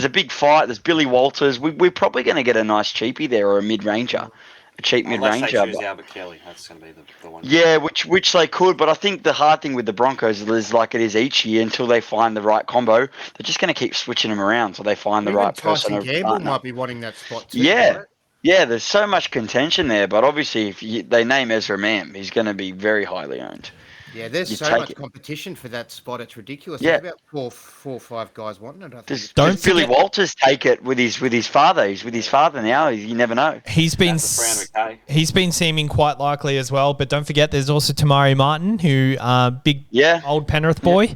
big fight. There's Billy Walters. We're probably going to get a nice cheapie there or a mid ranger. A cheap mid-ranger. Unless they choose Albert Kelly, that's going to be the one. Yeah, which they could, but I think the hard thing with the Broncos is like it is each year until they find the right combo. They're just going to keep switching them around until they find the right person. Tyson Gamble might be wanting that spot too. Yeah, right? yeah. There's so much contention there, but obviously if they name Ezra Mam, he's going to be very highly owned. Yeah, there's so much competition for that spot. It's ridiculous. Yeah. There's about four or five guys wanting it. I think. Does Billy Walters take it with his father? He's with his father now. You never know. He's been seeming quite likely as well. But don't forget, there's also Tamari Martin, who old Penrith boy.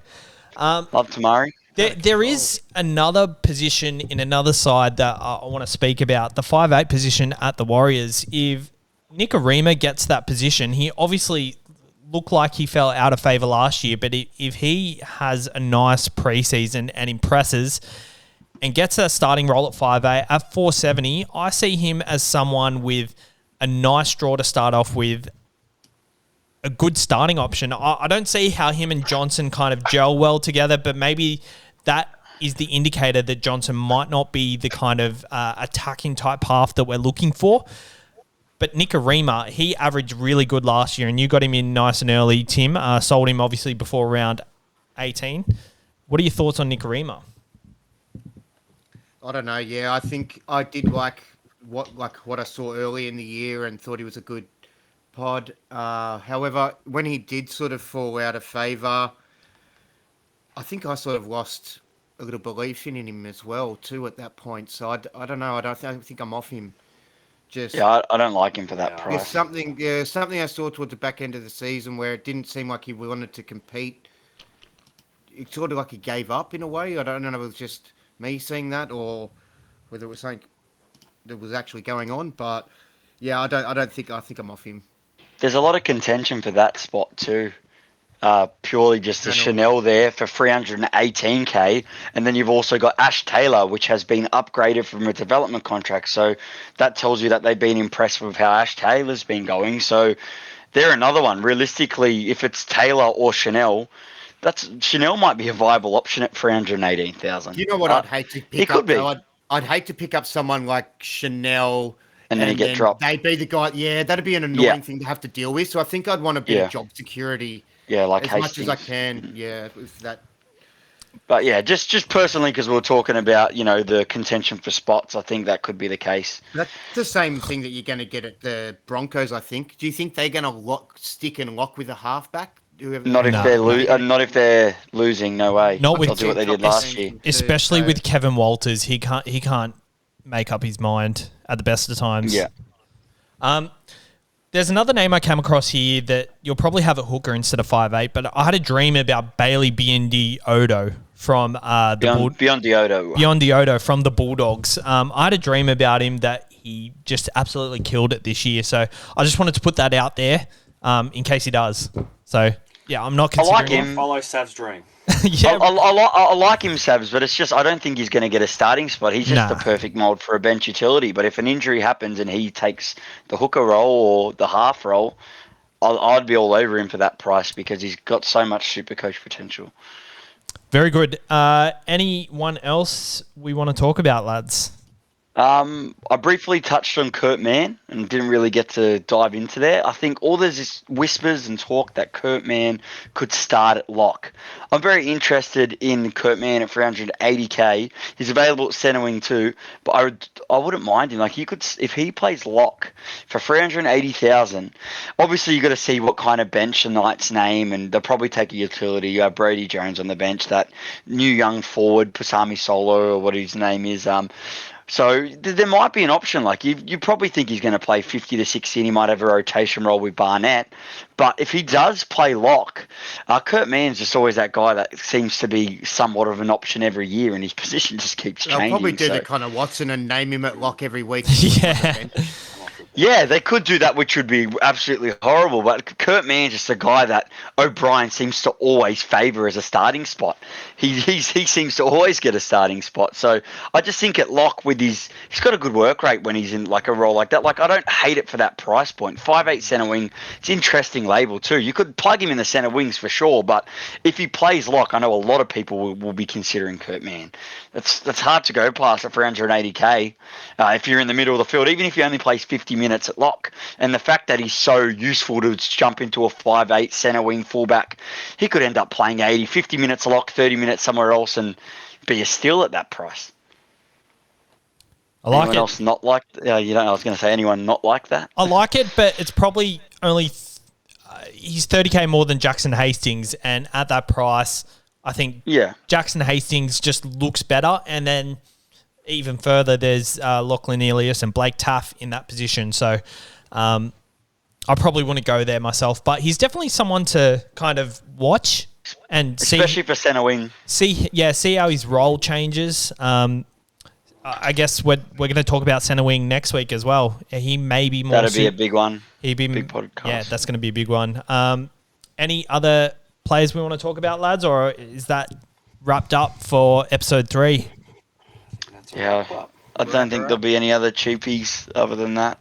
Love Tamari. There is another position in another side that I want to speak about. The 5'8" position at the Warriors. If Nick Arima gets that position, he obviously looked like he fell out of favour last year, but if he has a nice preseason and impresses and gets that starting role at 5'8", at 470, I see him as someone with a nice draw to start off with a good starting option. I don't see how him and Johnson kind of gel well together, but maybe that is the indicator that Johnson might not be the kind of attacking type half that we're looking for. But Nikorima, he averaged really good last year, and you got him in nice and early, Tim. Sold him obviously before round 18. What are your thoughts on Nikorima? I don't know. Yeah, I think I did like what I saw early in the year and thought he was a good pod. However, when he did sort of fall out of favour, I think I sort of lost a little belief in him as well too at that point. So I don't know. I don't think I'm off him. Just I don't like him for that there's price. something I saw towards the back end of the season where it didn't seem like he wanted to compete. It sort of like he gave up in a way. I don't know if it was just me seeing that or whether it was something that was actually going on. But yeah, I think I'm off him. There's a lot of contention for that spot too. Purely just the Chanel there for 318k, and then you've also got Ash Taylor, which has been upgraded from a development contract. So that tells you that they've been impressed with how Ash Taylor's been going. So they're another one. Realistically, if it's Taylor or Chanel, Chanel might be a viable option at 318,000. You know what I'd hate to pick could up? be. Though? I'd hate to pick up someone like Chanel. And then he get dropped. They'd be the guy. Yeah, that'd be an annoying thing to have to deal with. So I think I'd want a bit of job security. Yeah, like as Hastings. much as I can. Yeah, with that. But yeah, just personally, because we were talking about the contention for spots, I think that could be the case. That's the same thing that you're going to get at the Broncos. I think. Do you think they're going to stick and lock with a halfback? Not if they're losing. No way. Not with They'll do what they did last year. Especially with Kevin Walters, he can't make up his mind at the best of times. Yeah. There's another name I came across here that you'll probably have at hooker instead of 5'8", but I had a dream about Bailey Biondi-Odo from Biondi-Odo from the Bulldogs. I had a dream about him that he just absolutely killed it this year. So I just wanted to put that out there in case he does. So yeah, I'm not considering I like him. Follow Sav's dream. Yeah. I like him, Sabs, but it's just I don't think he's going to get a starting spot. He's just the perfect mould for a bench utility. But if an injury happens and he takes the hooker role or the half role, I'd be all over him for that price because he's got so much SuperCoach potential. Very good. Anyone else we want to talk about, lads? I briefly touched on Kurt Mann and didn't really get to dive into there. I think all there's is whispers and talk that Kurt Mann could start at lock. I'm very interested in Kurt Mann at 380k. He's available at centre wing too, but I wouldn't mind him. Like he could, if he plays lock for 380,000. Obviously you got to see what kind of bench the Knights name, and they'll probably take a utility. You have Brady Jones on the bench, that new young forward Pasami Solo or what his name is. So there might be an option. Like you probably think he's going to play 50 to 60 and he might have a rotation role with Barnett. But if he does play lock, Kurt Mann's just always that guy that seems to be somewhat of an option every year, and his position just keeps changing. They'll probably do the kind of Watson and name him at lock every week. Yeah, they could do that, which would be absolutely horrible. But Kurt Mann's just a guy that O'Brien seems to always favour as a starting spot. He seems to always get a starting spot. So I just think at lock he's got a good work rate when he's in like a role like that. Like I don't hate it for that price point. 5'8" centre wing, it's an interesting label too. You could plug him in the centre wings for sure, but if he plays lock, I know a lot of people will be considering Kurt Mann. That's hard to go past at 380k if you're in the middle of the field, even if he only plays 50 minutes at lock. And the fact that he's so useful to jump into a 5'8" centre wing fullback, he could end up playing 50 minutes lock, 30 minutes somewhere else and be a steal at that price. I like anyone it. Else not like? I was going to say anyone not like that. I like it, but it's probably only he's 30k more than Jackson Hastings, and at that price, I think Jackson Hastings just looks better. And then even further, there's Lachlan Elias and Blake Taff in that position. So I probably wouldn't go there myself, but he's definitely someone to kind of watch and see, especially for centre wing. See how his role changes. I guess we're going to talk about centre wing next week as well. He may be more. That'll be a big one. Big podcast. Yeah, that's going to be a big one. Any other players we want to talk about, lads, or is that wrapped up for episode 3? Yeah, I don't think there'll be any other cheapies other than that.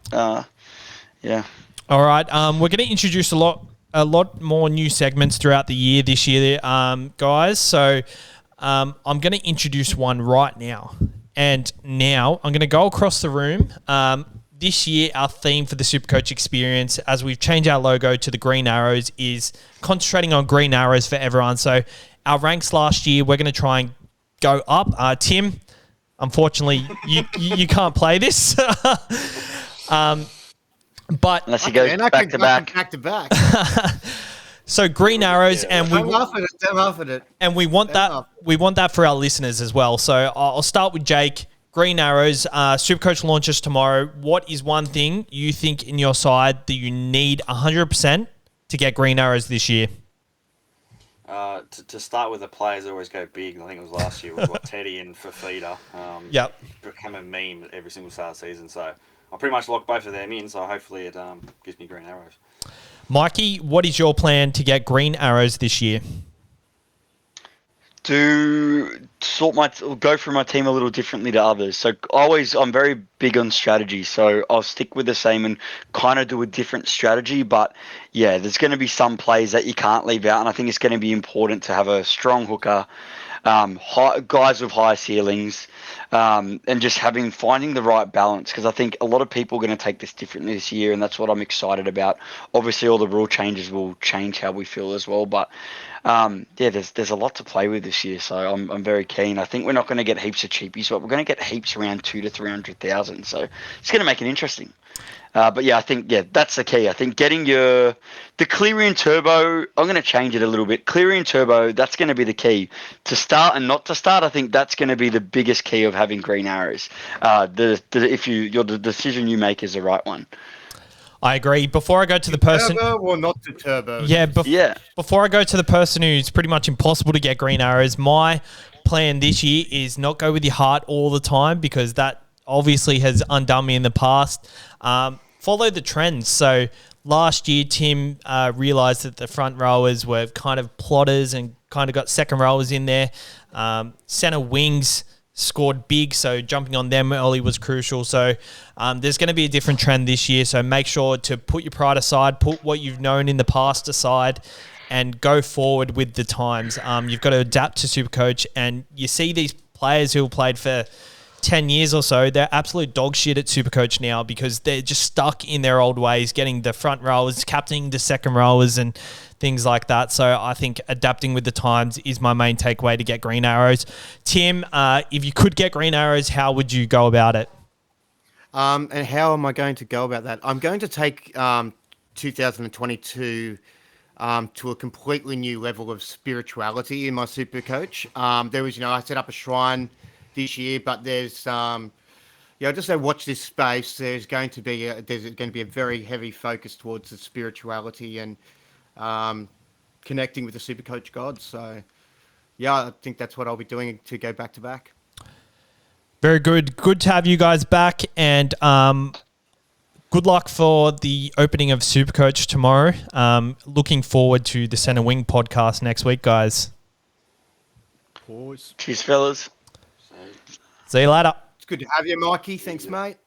Yeah. All right. We're going to introduce a lot a lot more new segments throughout the year this year, guys. So I'm going to introduce one right now. And now I'm going to go across the room. This year, our theme for the SuperCoach experience, as we've changed our logo to the green arrows, is concentrating on green arrows for everyone. So our ranks last year, we're going to try and go up. Tim, unfortunately, you can't play this. But unless he goes back to back. So green arrows, and I'm off at it. And we want that for our listeners as well. So I'll start with Jake. Green arrows. SuperCoach launches tomorrow. What is one thing you think in your side that you need 100% to get green arrows this year? To start with, the players always go big. I think it was last year. We've got Teddy and Fafita. Yep. Become a meme every single start of the season. So I pretty much locked both of them in. So hopefully it gives me green arrows. Mikey, what is your plan to get green arrows this year? To go through my team a little differently to others. So I'm very big on strategy. So I'll stick with the same and kind of do a different strategy. But yeah, there's going to be some plays that you can't leave out. And I think it's going to be important to have a strong hooker, guys with high ceilings, and just finding the right balance, because I think a lot of people are going to take this differently this year, and that's what I'm excited about. Obviously, all the rule changes will change how we feel as well, but there's a lot to play with this year, so I'm very keen. I think we're not going to get heaps of cheapies, but we're going to get heaps around 200,000 to 300,000, so it's going to make it interesting. But yeah, I think that's the key. I think getting the Clearian Turbo, I'm going to change it a little bit. Clearian Turbo, that's going to be the key. To start and not to start, I think that's going to be the biggest key of having green arrows. The decision you make is the right one. I agree. Before I go to the person... Turbo or not to turbo? Before I go to the person who's pretty much impossible to get green arrows, my plan this year is not go with your heart all the time, because that obviously has undone me in the past. Follow the trends. So last year, Tim realised that the front rowers were kind of plotters and kind of got second rowers in there. Centre wings scored big, so jumping on them early was crucial. So there's going to be a different trend this year. So make sure to put your pride aside, put what you've known in the past aside, and go forward with the times. You've got to adapt to SuperCoach, and you see these players who have played for 10 years or so, they're absolute dog shit at SuperCoach now because they're just stuck in their old ways, getting the front rowers, captaining the second rowers and things like that. So I think adapting with the times is my main takeaway to get green arrows. Tim, if you could get green arrows, how would you go about it? And how am I going to go about that? I'm going to take 2022 to a completely new level of spirituality in my SuperCoach. There was, I set up a shrine this year, but there's just say watch this space. There's going to be a very heavy focus towards the spirituality and connecting with the SuperCoach gods. So I think that's what I'll be doing to go back to back. Very good. Good to have you guys back, and good luck for the opening of SuperCoach tomorrow. Looking forward to the Centre Wing podcast next week, guys. Cheers, fellas. See you later. It's good to have you, Mikey. Thanks, mate.